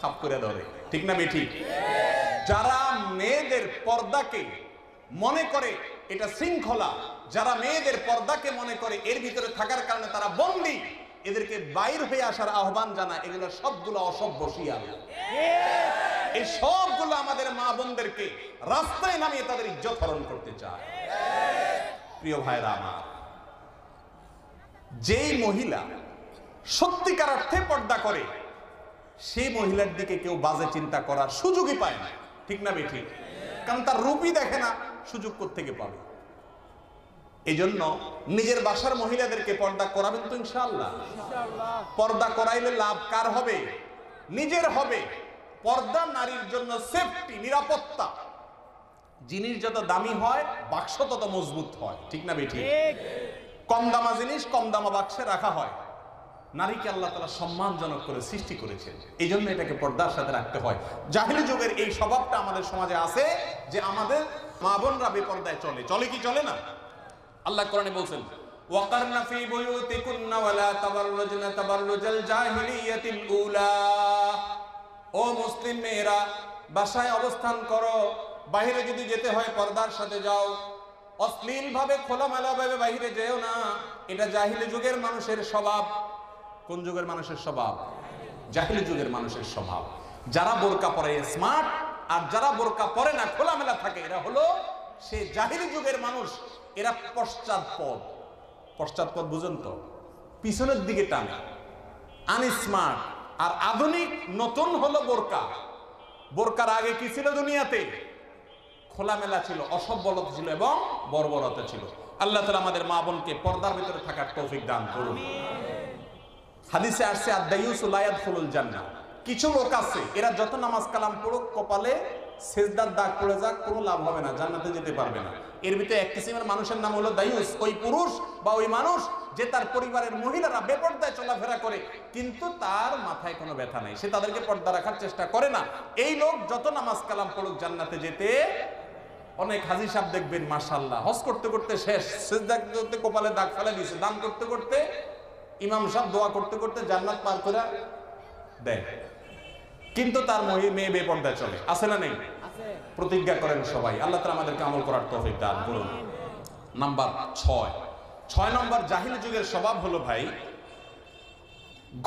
খাপ করে ধরে, ঠিক না বেঠিক? যারা মেয়েদের পর্দাকে মনে করে এটা শৃঙ্খলা, যারা মেয়েদের পর্দাকে মনে করে এর ভিতরে থাকার কারণে তারা বন্দী, এদেরকে বাইর হয়ে আসার আহ্বান জানায়। এগুলো সবগুলো অসভ্য শিয়াল। এই সবগুলো আমাদের মা বোনদেরকে রাস্তায় নামিয়ে তাদের ইজ্জত হরণ করতে চায়। প্রিয় ভাইরা আমার, যেই মহিলা সত্যিকার অর্থে পর্দা করে, সেই মহিলার দিকে কেউ বাজে চিন্তা করার সুযোগই পায় না, ঠিক না বেঠিক? কারণ তার রূপই দেখে না, সুযোগ কোত্থেকে পাবে? এই জন্য নিজের বাসার মহিলাদেরকে পর্দা করাবেন তো ইনশাআল্লাহ। পর্দা করাইলে লাভ কার হবে? নিজের হবে। পর্দা নারীর জন্য সেফটি, নিরাপত্তা। জিনিস যত দামি হয় বাক্স তত মজবুত হয়, ঠিক না বেঠিক? কম দামা জিনিস কম দামা বাক্সে রাখা হয়। নারীকে আল্লাহ তাআলা সম্মানজনক করে সৃষ্টি করেছেন, এই জন্য এটাকে পর্দার সাথে রাখতে হয়। জাহিলি যুগের এই স্বভাবটা আমাদের সমাজে আছে যে আমাদের মা বোনরা বেপর্দায় চলে। চলে কি চলে না? আল্লাহ কোরআনে বলছেন, ওয়াকারনা ফি বুয়ুতিকুন্না ওয়ালা তাবাররুজনা তাবাররুজাল জাহিলিয়াতিল উলা। ও মুসলিম মেয়েরা, বাসায় অবস্থান করো, বাইরে যদি যেতে হয় পর্দার সাথে যাও। অশ্লীল ভাবে, খোলামেলা ভাবে বাইরে যেও না। এটা জাহিলি যুগের মানুষের স্বভাব। কোন যুগের মানুষের স্বভাব? জাহিলি যুগের মানুষের স্বভাব। যারা বোরকা পরে স্মার্ট, আর যারা বোরকা পরে না, খোলামেলা থাকে, এরা হলো সে জাহিলি যুগের মানুষ। এরা পশ্চাৎপদ। পশ্চাৎপদ বুঝেন তো? পিছনের দিকে টানে, আনস্মার্ট। আর আধুনিক নতুন হলো বোরকা। বোরকার আগে কি ছিল দুনিয়াতে? খোলামেলা ছিল, অসভ্যতা ছিল এবং বর্বরতা ছিল। আল্লাহ তাআলা আমাদের মা বোনকে পর্দার ভিতরে থাকার তৌফিক দান করুন। হাদিসে আসছে, আদ-দায়ুসু লা ইয়াদখুলুল জান্নাহ। কিছু লোক আছে, এরা যত নামাজ কালাম পড়ুক, কপালে সেজদার দাগ পড়ে যাক, কোনো লাভ হবে না, জান্নাতে যেতে পারবে না। এর ভিতরে এক কিসিমের মানুষের নাম হলো দায়ুস, ওই পুরুষ বা ওই মানুষ যে তার পরিবারের মহিলারা বেপর্দায় চলাফেরা করে কিন্তু তার মাথায় কোনো ব্যথা নাই, সে তাদেরকে পর্দা রাখার চেষ্টা করে না। এই লোক যত নামাজ কালাম পড়ুক জান্নাতে যেতে। অনেক হাজী সাহেব দেখবেন মাশাআল্লাহ হজ করতে করতে শেষ, সিজদা করতে কপালে দাগ ফেলে দিয়েছে, দান করতে করতে ইমাম সাহেব দোয়া করতে করতে জান্নাত পার করে দেয়, কিন্তু তার মেয়ে বেপর্দায় চলে। আছে না নেই? প্রতিজ্ঞা করেন সবাই, আল্লাহ তাআলা আমাদেরকে আমল করার তৌফিক দান করুন। নাম্বার 6 নম্বর জাহিলি যুগের স্বভাব হলো ভাই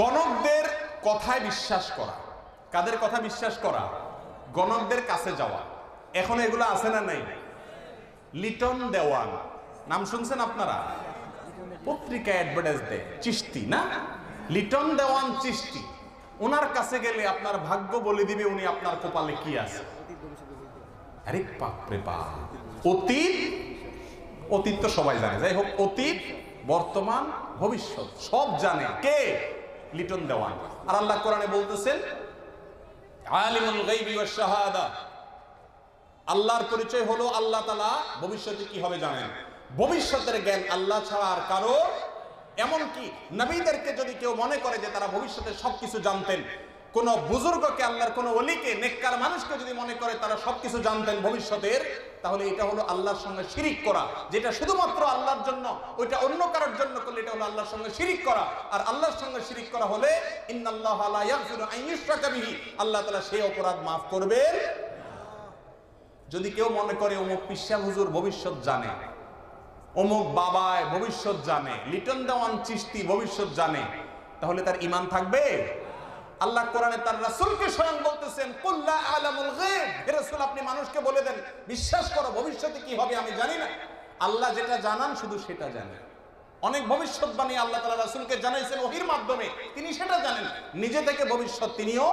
গণকদের কথায় বিশ্বাস করা। কাদের কথা বিশ্বাস করা? গণকদের কাছে যাওয়া। এখন এগুলো আছে না নাই? লিটন দেওয়ান নাম শুনছেন আপনারা? পত্রিকায় অ্যাডভার্টাইজ দেয়, চিশতি না, লিটন দেওয়ান চিশতি। ওনার কাছে গেলে আপনার ভাগ্য বলে দিবে উনি আপনার কপালে কি আছে। আরে বাপরে বাপ, অতীত তো সবাই জানে, যাই হোক অতীত বর্তমান ভবিষ্যৎ সব জানে কে? লিটন দেওয়ান। আর আল্লাহ কোরআনে বলতেছেন আলিমুল গায়বি ওয়াশ শাহাদা, আল্লাহর পরিচয় হলো আল্লাহ তাআলা ভবিষ্যতে কি হবে জানেন। ভবিষ্যতের জ্ঞান আল্লাহ ছাড়া আর কারো, এমনকি নবীদেরকে যদি কেউ মনে করে যে তারা ভবিষ্যতে সবকিছু জানতেন, কোন বুজুর্গকে, আল্লাহর কোন ওলিকে, নেককার মানুষকে যদি মনে করে তারা সবকিছু জানতেন ভবিষ্যতের, তাহলে এটা হলো আল্লাহর সঙ্গে শিরিক করা। যেটা শুধুমাত্র আল্লাহর জন্য, ওইটা অন্য কারোর জন্য করলে এটা হলো আল্লাহর সঙ্গে শিরিক করা। আর আল্লাহর সঙ্গে শিরিক করা হলে ইন্নাল্লাহা লা ইয়াগফিরু আন ইউশরাকা বিহি, আল্লাহ তাআলা সেই অপরাধ মাফ করবেন। যদি কেউ মনে করে অমুক পিসা হুজুর ভবিষ্যৎ জানে, অমুক বাবায় ভবিষ্যৎ জানে, লিটন দেওয়ান চিশতি ভবিষ্যৎ জানে, তাহলে তার ঈমান থাকবে? আল্লাহ কোরআনে তার রাসূলকে স্বয়ং বলতেছেন কুল লা আ'লামুল গায়ব, হে রাসূল আপনি মানুষকে বলে দেন বিশ্বাস করো ভবিষ্যতে কি হবে আমি জানি না, আল্লাহ যেটা জানান শুধু সেটা জানেন। অনেক ভবিষ্যৎবাণী আল্লাহ তাআলা রাসূলকে জানাইছেন ওহীর মাধ্যমে, তিনি সেটা জানেন, নিজে থেকে ভবিষ্যৎ তিনিও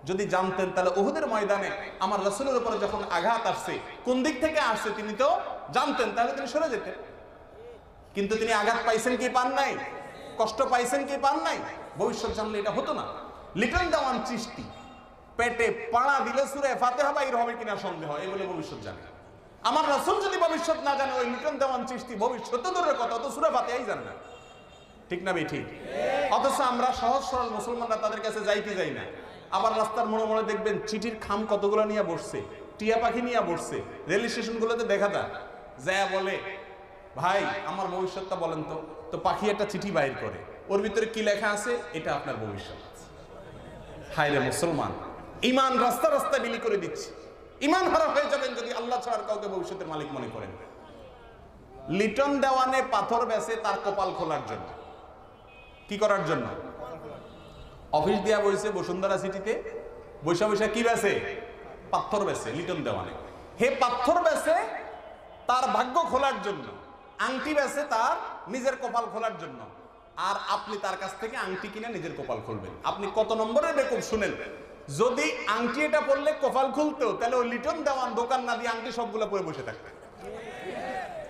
যদি জানতেন তাহলে উহুদের ময়দানে আমার রাসূলের উপরে যখন আঘাত আসছে কোন দিক থেকে আসছে তিনি তো জানতেন, তাহলে তিনি সরে যেতেন। কিন্তু তিনি আঘাত পাইছেন কি পান নাই? কষ্ট পাইছেন কি পান নাই? ভবিষ্যৎ জানলে এটা হতো না। লিটন দেওয়ান চিশতি পেটে পাড়া দিলে সূরা ফাতিহা বাইর হবে কিনা সন্দেহ, এগুলো ভবিষ্যৎ জানে। আমার রাসূল যদি ভবিষ্যৎ না জানে, ওই লিটন দেওয়ান চিশতি ভবিষ্যৎ দূরের কথা, তো সূরা ফাতিহাই জানে না। ঠিক না ভাই? ঠিক। অথচ আমরা সহজ সরল মুসলমানরা তাদের কাছে যাইতে যাই না। আবার রাস্তার মোড়ে মোড়ে দেখবেন চিঠির খাম কতগুলো নিয়ে বসছে, টিয়া পাখি নিয়ে বসছে। রেল স্টেশনগুলোতে দেখা যায়, যা বলে ভাই আমার ভবিষ্যৎটা বলেন তো, তো পাখি একটা চিঠি বাইর করে, ওর ভিতরে কি লেখা আছে, এটা আপনার ভবিষ্যৎ। হায় রে মুসলমান, ঈমান রাস্তা রাস্তায় বিলি করে দিচ্ছে। ঈমান হারা হয়ে যাবেন যদি আল্লাহ ছাড়া কাউকে ভবিষ্যতের মালিক মনে করেন। লিটন দেওয়ানে পাথর বেচে তার কপাল খোলার জন্য। কি করার জন্য? অফিস দিয়া বইছে বসুন্ধরা সিটিতে, বৈশা বৈশা কি বেচে? পাথর বেচে লিটন দেওয়ানে। হে পাথর বেচে তার ভাগ্য খোলার জন্য, আংটি বেচে তার নিজের কপাল খোলার জন্য। আর আপনি তার কাছ থেকে আংটি কিনে নিজের কপাল খুলবেন। আপনি কত নম্বরের বেকুব শুনেন। যদি আংটি এটা পড়লে কপাল খুলতো, তাহলে ওই লিটন দেওয়ান দোকান না দিয়ে আংটি সবগুলো পরে বসে থাকতেন।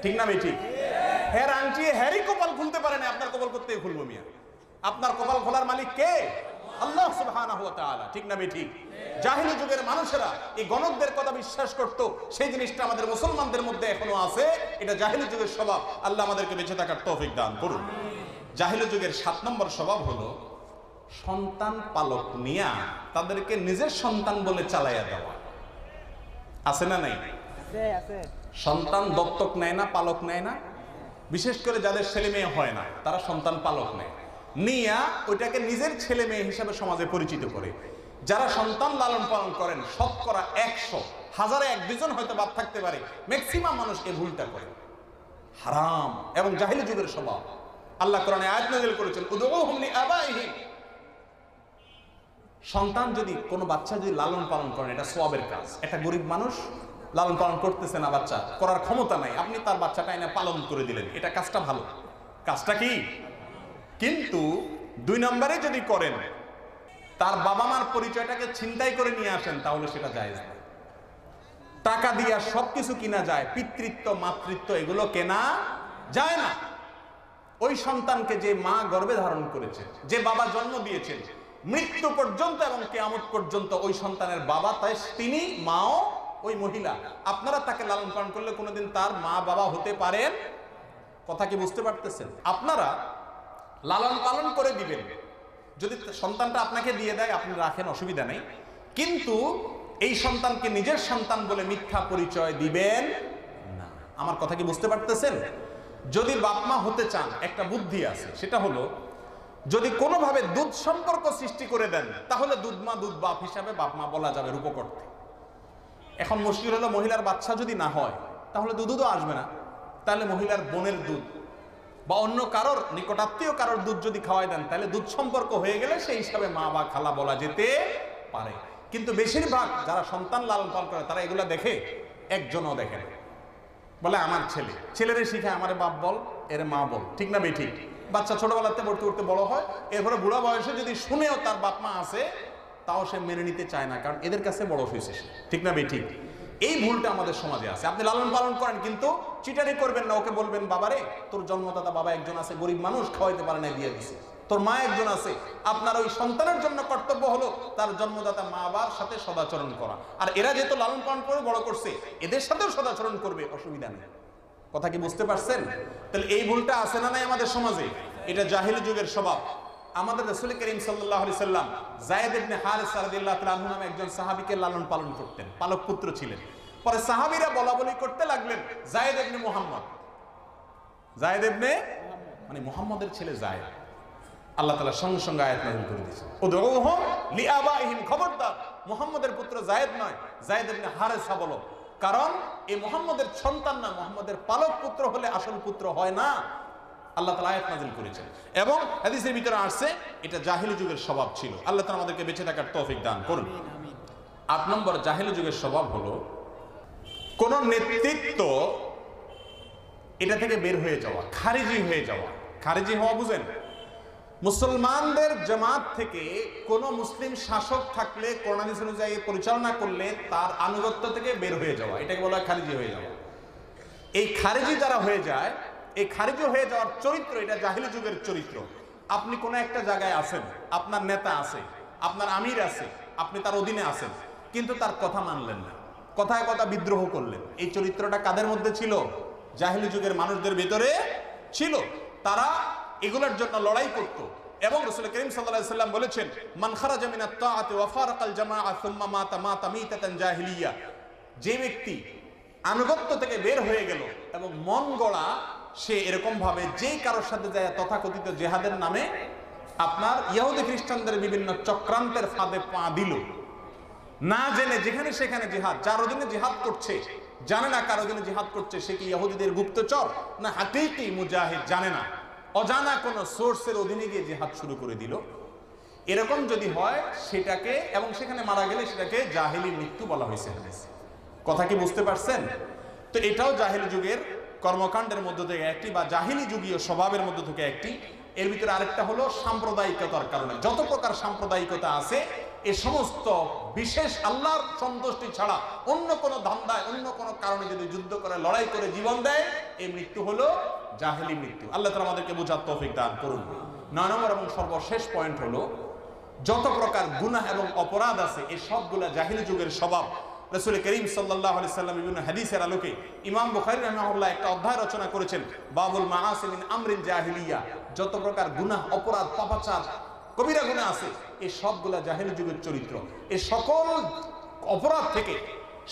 ঠিক না ভাই? ঠিক। হ্যার আংটি হ্যারি কপাল খুলতে পারে না, আপনার কপাল করতে খুলবো মিয়া? আপনার কপাল খোলার মালিক কে? আল্লাহ সুবহানাহু ওয়া তাআলা। ঠিক না ভাই? ঠিক। জাহিলি যুগের মানুষেরা এই গণকদের কথা বিশ্বাস করত, সেই জিনিসটা আমাদের মুসলমানদের মধ্যে এখনো আছে। এটা জাহিলি যুগের স্বভাব। আল্লাহ আমাদেরকে বেঁচে থাকার তৌফিক দান করুন। জাহিলি যুগের 7 নম্বর স্বভাব হলো সন্তান পালক নিয়া তাদেরকে নিজের সন্তান বলে চালাইয়া দেওয়া। আছে না নাই? সন্তান দত্তক নেয় না, পালক নেয় না। বিশেষ করে যাদের ছেলে মেয়ে হয় না তারা সন্তান পালক নেয়, নিয়া ওইটাকে নিজের ছেলে মেয়ে হিসাবে সমাজে পরিচিত করে। যারা সন্তান লালন পালন করেন শতকরা 100, হাজারে 1-2 জন হয়তো বাদ থাকতে পারে, ম্যাক্সিমাম মানুষ এই ভুলটা করে। হারাম এবং জাহিলি যুগের স্বভাব। আল্লাহ কোরআনে আয়াত নাযিল করেছেন উদউহুম লিআবাইহিম। সন্তান যদি কোনো বাচ্চা যদি লালন পালন করেন এটা সওয়াবের কাজ। একটা গরিব মানুষ লালন পালন করতেছে না, বাচ্চা করার ক্ষমতা নাই, আপনি তার বাচ্চাটা এনে পালন করে দিলেন, এটা কাজটা ভালো। কাজটা কি? কিন্তু 2 নম্বরে যদি করেন, তার বাবা মার পরিচয়টাকে ছিনতাই করে নিয়ে আসেন, তাহলে সেটা জায়েজ না। টাকা দিয়া সবকিছু কিনা যায়, পিতৃত্ব মাতৃত্ব এগুলো কেনা যায় না। ওই সন্তানকে যে মা গর্ভে ধারণ করেছে, যে বাবা জন্ম দিয়েছেন, মৃত্যু পর্যন্ত এবং কিয়ামত পর্যন্ত ওই সন্তানের বাবা, তাই তিনি মাও ওই মহিলা, আপনারা তাকে লালন পালন করলে কোনোদিন তার মা বাবা হতে পারেন। কথা কি বুঝতে পারতেছেন? আপনারা লালন পালন করে দিবেন, যদি সন্তানটা আপনাকে দিয়ে দেয় আপনি রাখেন, অসুবিধা নেই, কিন্তু এই সন্তানকে নিজের সন্তান বলে মিথ্যা পরিচয় দিবেন না। আমার কথা কি বুঝতে পারতেছেন? যদি বাপ মা হতে চান একটা বুদ্ধি আছে, সেটা হলো যদি কোনোভাবে দুধ সম্পর্ক সৃষ্টি করে দেন তাহলে দুধ মা দুধ বাপ হিসাবে বাপ মা বলা যাবে রূপকর্তে। এখন মুশকিল হলো মহিলার বাচ্চা যদি না হয় তাহলে দুধও আসবে না, তাহলে মহিলার বোনের দুধ বা অন্য কারোর নিকটাত্মীয় কারোর দুধ যদি খাওয়াই দেন তাহলে দুধ সম্পর্ক হয়ে গেলে সেই হিসাবে মা বা খালা বলা যেতে পারে। কিন্তু বেশিরভাগ যারা সন্তান লালন পালন করে তারা এগুলা দেখে একজনও দেখে না, বলে আমার ছেলে, ছেলেরে শিখায় আমার বাপ বল, এর মা বল, ঠিক না বেঠিক? বাচ্চা ছোটবেলাতে পড়তে পড়তে বড় হয়, এরপরে বুড়া বয়সে যদি শুনেও তার বাপ মা আছে তাও সে মেনে নিতে চায় না, কারণ এদের কাছে বড় হয়েছে সে, ঠিক না বেঠিক? এই ভুলটা আমাদের সমাজে আছে। আপনি লালন পালন করেন কিন্তু চিটারি করবেন না, ওকে বলবেন বাবারে তোর জন্মদাতা বাবা একজন আছে, গরিব মানুষ, খাওয়াইতে পারে না, দিয়ে দিছে। তোর মা একজন আছে, আপনার ওই সন্তানের জন্য কর্তব্য হলো তার জন্মদাতা মা বাবার সাথে সদাচরণ করা। আর এরা যেহেতু লালন পালন করে বড় করছে, এদের সাথেও সদাচরণ করবে, অসুবিধা নেই। কথা কি বুঝতে পারছেন? তাহলে এই ভুলটা আছে না নাই আমাদের সমাজে? এটা জাহিলি যুগের স্বভাব। আমাদের রাসূল করিম সাল্লাল্লাহু আলাইহি সাল্লাম যায়েদ ইবনে হারিসা রাদিয়াল্লাহু তাআলা আনহু নামে একজন সাহাবীকে লালন পালন করতেন, পালক পুত্র ছিলেন। পরে সাহাবীরা বলাবলি করতে লাগলেন যায়েদ ইবনে মুহাম্মদ, যায়েদ ইবনে মানে মুহাম্মদের ছেলে যায়েদ। আল্লাহ তাআলা সঙ্গে সঙ্গে আয়াত নাযিল করে দিয়েছেন, উদউহুম লিআবাইহিম, খবরদার মুহাম্মদের পুত্র যায়েদ নয়, যায়েদ ইবনে হারিসা বলো, কারণ এই মুহাম্মদের সন্তান না, মুহাম্মদের পালক পুত্র হলে আসল পুত্র হয় না। আল্লাহ তাআলা আয়াত নাযিল করেছেন এবং হাদিসের ভিতরে আসছে এটা জাহিলি যুগের স্বভাব ছিল। আল্লাহ তাআলা আমাদেরকে বেঁচে থাকার তৌফিক দান করুন। 8 নম্বর জাহিলি যুগের স্বভাব হলো কোন নেতৃত্ব এটা থেকে বের হয়ে যাওয়া, খারিজি হয়ে যাওয়া। খারিজি হওয়া বুঝেন? মুসলমানদের জামাত থেকে কোন মুসলিম শাসক থাকলে কোরআন হাদিস অনুযায়ী পরিচালনা করলে তার আনুগত্য থেকে বের হয়ে যাওয়া, এটাকে বলা হয় খারিজি হয়ে যাওয়া। এই খারিজি যারা হয়ে যায়, এই খারিজি হয়ে যাওয়ার চরিত্র এটা জাহিলি যুগের চরিত্র। আপনি কোন একটা জায়গায় আছেন, আপনার নেতা আছে, আপনার আমির আছে, আপনি তার অধীনে আছেন, কিন্তু তার কথা মানলেন না, কথায় কথা বিদ্রোহ করলেন। এই চরিত্রটা কাদের মধ্যে ছিল? জাহিলি যুগের মানুষদের ভিতরে ছিল। তারা এগুলোর জন্য লড়াই করত এবং রাসূল করিম সাল্লাল্লাহু আলাইহি ওয়াসাল্লাম বলেছেন, মান খারাজা মিনাত তাআতি ওয়া ফারাকাল জামাআ সুম্মা মাতা মিতাতান জাহিলিয়া, যে ব্যক্তি আনুগত্য থেকে বের হয়ে গেল এবং মন গড়া সে এরকম ভাবে যে কারোর সাথে যায় তথাকথিত জিহাদের নামে আপনার ইহুদি খ্রিস্টানদের বিভিন্ন চক্রান্তের ফাঁদে পা দিল, না জেনে যেখানে সেখানে জিহাদ, যার অধীনে জিহাদ করছে জানে না কার অধীনে জিহাদ করছে, সে কি ইহুদিদের গুপ্তচর না হাকিকি মুজাহিদ জানে না, অজানা কোন সোর্সের অধীনে গিয়ে জিহাদ শুরু করে দিল। এরকম যদি হয় সেটাকে, এবং সেখানে মারা গেলে সেটাকে জাহিলি মৃত্যু বলা হয়েছে। কথা কি বুঝতে পারছেন? তো এটাও জাহিলি যুগের কর্মকাণ্ডের মধ্য থেকে একটি, বা জাহিলি যুগীয় স্বভাবের মধ্য থেকে একটি। এর ভিতরে আরেকটা হলো সাম্প্রদায়িকতার কারণে। যত প্রকার সাম্প্রদায়িকতা আছে এ সমস্ত বিশেষ আল্লাহর সন্তুষ্টি ছাড়া অন্য কোনো ধান্দায়, অন্য কোনো কারণে যদি যুদ্ধ করে, লড়াই করে জীবন দেয়, এই মৃত্যু হলো জাহিলি মৃত্যু। আল্লাহ তাআলা আমাদেরকে বোঝার তৌফিক দান করুন। 9 নম্বর এবং সর্বশেষ পয়েন্ট হলো যত প্রকার গুনাহ এবং অপরাধ আছে এই সবগুলা জাহিলি যুগের স্বভাব। রাসূল করিম সাল্লাল্লাহু আলাইহি সাল্লাম বিভিন্ন হাদিসের আলোকে ইমাম বুখারী রাহিমাহুল্লাহ একটা অধ্যায় রচনা করেছেন, বাবুল মাআসি মিন আমরিল জাহিলিয়া। যত প্রকার গুনাহ, অপরাধ, পাপাচার, কবিরা গুনাহ আছে এই সবগুলা জাহিলি যুগের চরিত্র। এই সকল অপরাধ থেকে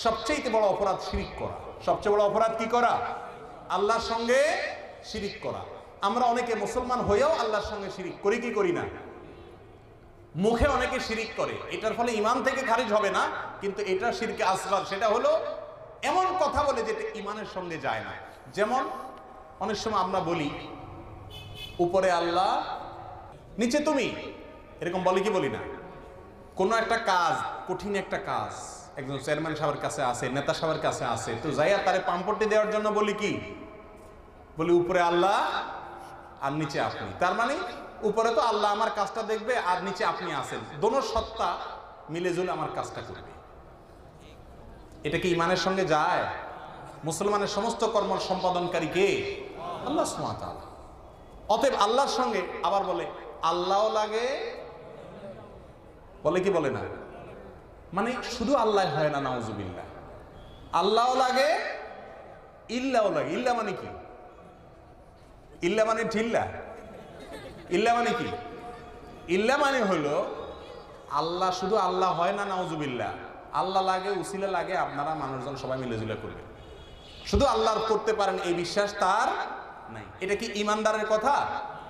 সবচেয়ে বড় অপরাধ শিরিক করা। সবচেয়ে বড় অপরাধ কি করা? আল্লাহর সঙ্গে শিরিক করা। আমরা অনেকে মুসলমান হয়েও আল্লাহর সঙ্গে শিরিক করি কি করি না? মুখে অনেকে শিরিক করে, এটার ফলে ঈমান থেকে খারিজ হবে না, কিন্তু এটা শিরকে আসগর। সেটা হলো এমন কথা বলে যেটা ঈমানের সঙ্গে যায় না। যেমন অনেক সময় আমরা বলি উপরে আল্লাহ নিচে তুমি, এরকম বলি কি বলি না? কোনো একটা কাজ, কঠিন একটা কাজ একজন চেয়ারম্যান সাহেবের কাছে আছে, নেতা সাহেবের কাছে আছে, তো যাইয়া তারে পাম্পটি দেওয়ার জন্য বলি কি? বলি উপরে আল্লাহ আর নিচে আপনি। তার মানে উপরে তো আল্লাহ আমার কাজটা দেখবে আর নিচে আপনি আছেন, দোনো সত্তা মিলে জুলে আমার কাজটা করবে। এটা কি ঈমানের সঙ্গে যায়? মুসলমানের সমস্ত কর্ম সম্পাদনকারী কে? আল্লাহ সুবহানাহু ওয়া তাআলা। অতএব আল্লাহর সঙ্গে আবার বলে আল্লাহও লাগে, বলে কি বলে না? মানে শুধু আল্লাহ হয় না, নাউজুবিল্লাহ। আল্লাহও লাগে, ইল্লাও লাগে। ইল্লা মানে কি? ইল্লা মানে ঠিল্লা। ইল্লা মানে কি? ইল্লা মানে হলো আল্লাহ শুধু আল্লাহ হয় না, নাউজুবিল্লাহ। আল্লাহ লাগে, উসিলা লাগে, আপনারা মানুষজন সবাই মিলেজুলে করবেন। শুধু আল্লাহ করতে পারেন এই বিশ্বাস তার নাই। এটা কি ইমানদারের কথা?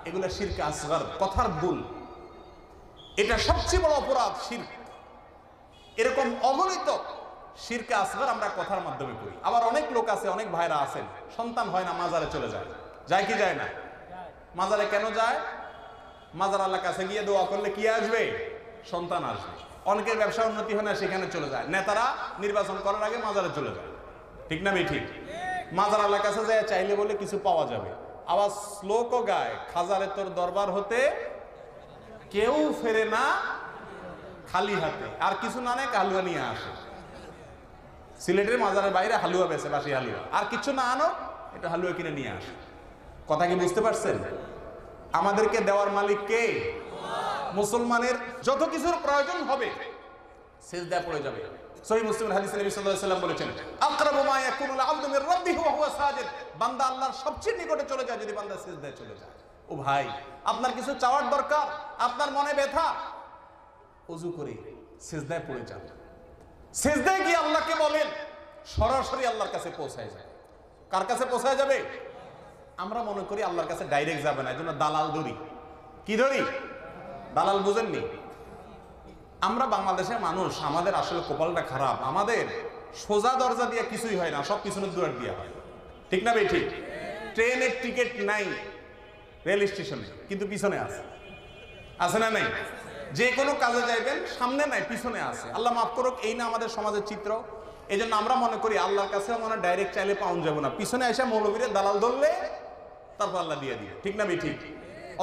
এগুলো শিরক আসগর, কথার ভুল। এটা সবচেয়ে বড় অপরাধ, শিরক। এরকম অগণিত শিরক আসগর আমরা কথার মাধ্যমে করি। আবার অনেক লোক আছে, অনেক ভাইরা আছেন, সন্তান হয় না, মাজারে চলে যায়। যায় কি যায় না? মাজারে কেন যায়? মাজার আল্লাহর কাছে গিয়ে দোয়া করলে কি আসবে? সন্তান আসবে। অনেকের ব্যবসা উন্নতি হয় না, সেখানে চলে যায়। নেতারা নির্বাচন করার আগে মাজারে চলে যায়, ঠিক না ঠিক? মাজার আল্লাহর কাছে যায় চাইলে বলে কিছু পাওয়া যাবে। আবার শ্লোকও গায়, খাজারে তোর দরবার হতে কেউ ফেরে না খালি হাতে। আর কিছু না নেয়, হালুয়া নিয়ে আসে। সিলেটের মাজারের বাইরে হালুয়া বেছে, বাসি হালুয়া। আর কিছু না আনো, এটা হালুয়া কিনে নিয়ে আসে। কথা কি বুঝতে পারছেন? আমাদেরকে দেওয়ার মালিক কে? মুসলমানের যত কিছুর প্রয়োজন হবে সিজদায় পড়ে যাবে। সহিহ মুসলিমের হাদিসে নবী সাল্লাল্লাহু আলাইহি ওয়াসাল্লাম বলেছেন, আকরাবু মা ইয়াকুনুল আবদু মির রাব্বিহি ওয়া হুয়া সাজিদ। বান্দা আল্লাহর সবচেয়ে নিকটে চলে যায় যদি বান্দা সিজদায় চলে যায়। ও ভাই, আপনার কিছু চাওয়ার দরকার, আপনার মনে ব্যথা, ওযু করে সিজদায় পড়ে যান। সিজদায় গিয়ে আল্লাহকে বলেন, সরাসরি আল্লাহর কাছে পৌঁছায় যায়। কার কাছে পৌঁছায় যাবে? আমরা মনে করি আল্লাহর কাছে ডাইরেক্ট যাবে না, এজন্য দালাল ধরি। কি ধরি? দালাল বুঝেননি? আমরা বাংলাদেশের মানুষ, আমাদের আসলে কপালটা খারাপ। আমাদের সোজা দরজা দিয়ে কিছুই হয় না, সব পিছনের দুয়ার দিয়ে হয়, ঠিক না ঠিক? ট্রেনের টিকিট নাই রেল স্টেশনে, কিন্তু পিছনে আছে। আছে না নাই? যে কোনো কাজে যাইবেন, সামনে নাই, পিছনে আছে। আল্লাহ মাফ করুক, এই না আমাদের সমাজের চিত্র। এই জন্য আমরা মনে করি আল্লাহর কাছে মানে ডাইরেক্ট চাইলে পাউন যাবো না, পিছনে এসে মৌলবীরে দালাল ধরলে তারপর আল্লাহ দিয়ে দিয়ে, ঠিক না ঠিক?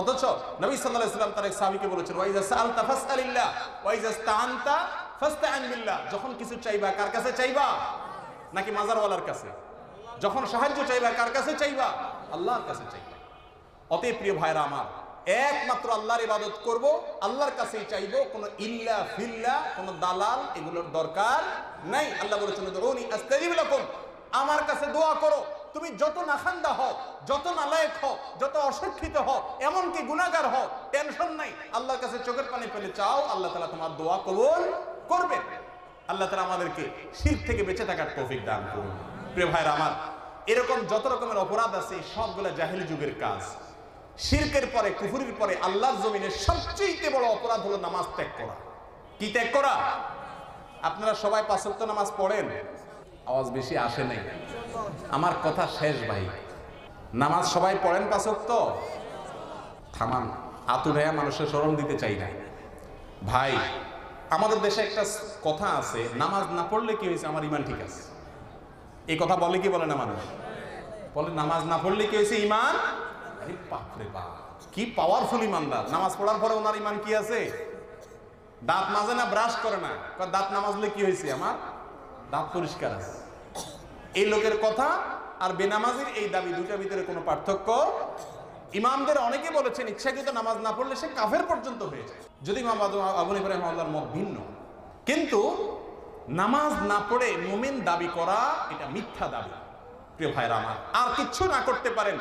অথচ নবী সাল্লাল্লাহু আলাইহি ওয়াসাল্লাম তার এক সাহাবীকে বলেছেন, ওয়াইজা সাআলতা ফাসআলিল্লাহ ওয়াইজা ইসতাআনতা ফাসতাইন বিল্লাহ। যখন কিছু চাইবা কার কাছে চাইবা? নাকি মাজারওয়ালার কাছে? যখন সাহায্য চাইবা কার কাছে চাইবা? আল্লাহর কাছে চাইবা। অতএব প্রিয় ভাইরা আমার, একমাত্র আল্লাহর ইবাদত করব, আল্লাহর কাছেই চাইবো। কোনো ইল্লা ফিল্লা, কোনো দালাল, এগুলোর দরকার নাই। আল্লাহ বলেছেন, উদউনি আস্তাজিব লাকুম, আমার কাছে দোয়া করো। তুমি যত নাখান্দা হও, যত নালায়েক হও, যত অশিক্ষিত হও, এমনকি গুনাহগার হও, টেনশন নাই, আল্লাহর কাছে চোখের পানি ফেলে চাও, আল্লাহ তাআলা তোমার দোয়া কবুল করবেন। আল্লাহ তাআলা আমাদেরকে শিরক থেকে বেঁচে থাকার তৌফিক দান করুন। প্রিয় ভাইরা আমার, এরকম যত রকমের অপরাধ আছে সবগুলা জাহেলি যুগের কাজ। শিরকের পরে, কুফরির পরে আল্লাহর জমিনে সবচেয়ে বড় অপরাধ হলো নামাজ ত্যাগ করা। কি ত্যাগ করা? আপনারা সবাই 5 ওয়াক্ত নামাজ পড়েন? আওয়াজ বেশি আসে নাই, আমার কথা শেষ ভাই। নামাজ সবাই পড়েন 5 ওয়াক্ত? থামান, আতুরায়া মানুষের শরম দিতে চাই না ভাই। আমাদের দেশে একটা কথা আছে, নামাজ না পড়লে কি হয়েছে, আমার ইমান ঠিক আছে। এই কথা বলে কি বলে না মানুষ? বলে নামাজ না পড়লে কি হয়েছে, ইমান। আরে বাপ রে বাপ, কি পাওয়ারফুল ইমানদার! নামাজ পড়ার পরে ওনার ইমান কি আছে? দাঁত মাজে না, ব্রাশ করে না, দাঁত না মাজলে কি হয়েছে, আমার দাঁত পরিষ্কার আছে। এই লোকের কথা আর বেনামাজির এই দাবি, দুইটার ভিতরে কোনো পার্থক্য। ইমামদের অনেকে বলেছেন ইচ্ছাকৃত নামাজ না পড়লে সে কাফের পর্যন্ত হয়ে যায়, যদি ইমাম আবু হানিফা রাহিমাহুল্লাহর মত ভিন্ন। কিন্তু নামাজ না পড়ে মুমিন দাবি করা, এটা মিথ্যা দাবি। প্রিয় ভাইরা আমার, আর কিচ্ছু না করতে পারেন,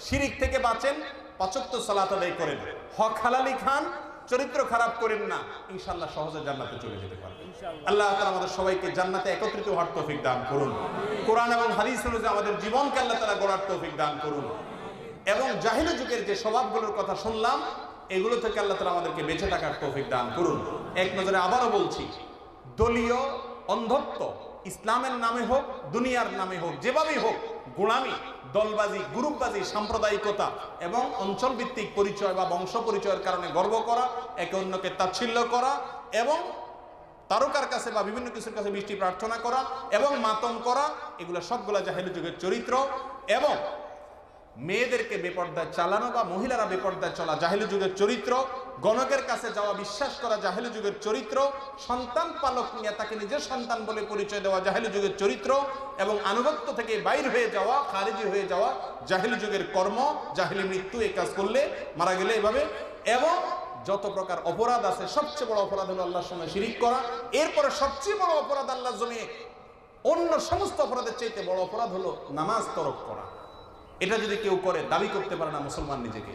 শিরিক থেকে বাঁচেন, 5 ওয়াক্ত সালাত আদায় করেন, হক হালালি খান, চরিত্র খারাপ করেন না, ইনশাআল্লাহ সহজে জান্নাতে চলে যেতে পারবেন। আল্লাহ তাআলা আমাদের সবাইকে জান্নাতে একত্রিত হওয়ার তৌফিক দান করুন। কোরআন এবং হাদিস অনুযায়ী আমাদের জীবনকে আল্লাহ তাআলা গড়ার তৌফিক দান করুন। এবং জাহিলি যুগের যে স্বভাবগুলোর কথা শুনলাম, এগুলো থেকে আল্লাহ তাআলা আমাদেরকে বেঁচে থাকার তৌফিক দান করুন। এক নজরে আবারও বলছি, দলীয় অন্ধত্ব, ইসলামের নামে হোক, দুনিয়ার নামে হোক, যেভাবেই হোক, গোলামি, দলবাজি, গ্রুপবাজি, সাম্প্রদায়িকতা এবং অঞ্চলভিত্তিক পরিচয় বা বংশ পরিচয়ের কারণে গর্ব করা, একে অন্যকে তাচ্ছিল্য করা এবং তারকার কাছে বা বিভিন্ন কিছুর কাছে মিষ্টি প্রার্থনা করা এবং মাতম করা, এগুলো সবগুলা জাহেলি যুগের চরিত্র। এবং মেয়েদেরকে বেপর্দায় চালানো বা মহিলারা বেপর্দায় চলা জাহেলি যুগের চরিত্র। গণকের কাছে যাওয়া, বিশ্বাস করা জাহেলি যুগের চরিত্র। সন্তান পালক নিয়ে তাকে নিজের সন্তান বলে পরিচয় দেওয়া জাহেলি যুগের চরিত্র। এবং আনুগত্য থেকে বাইর হয়ে যাওয়া, খারিজি হয়ে যাওয়া জাহেলি যুগের কর্ম, জাহেলি মৃত্যু। এই কাজ করলে, মারা গেলে এভাবে। এবং যত প্রকার অপরাধ আছে, সবচেয়ে বড় অপরাধ হলো আল্লাহর সঙ্গে শিরিক করা। এরপরে সবচেয়ে বড় অপরাধ আল্লাহর জমিনে অন্য সমস্ত অপরাধের চাইতে বড় অপরাধ হলো নামাজ তরক করা। এটা যদি কেউ করে, দাবি করতে পারে না মুসলমান নিজেকে,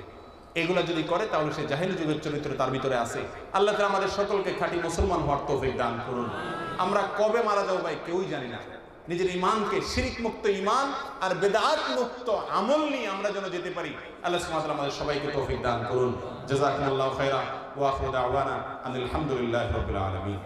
এগুলা যদি করে তাহলে সে জাহেলি যুগের চরিত্র তার ভিতরে আছে। আল্লাহ তাআলা আমাদের সকলকে খাঁটি মুসলমান হওয়ার তৌফিক দান করুন। আমরা কবে মারা যাবো ভাই কেউই জানি না। নিজের ইমানকে শিরিক মুক্ত ইমান আর বেদাত মুক্ত আমল নিয়ে আমরা যেন যেতে পারি, আল্লাহ সুবহানাহু ওয়া তাআলা আমাদের সবাইকে তৌফিক দান করুন। জাযাকুমুল্লাহু খাইরান ওয়া আখিরু দাওয়ানা আলহামদুলিল্লাহি রাব্বিল আলামিন।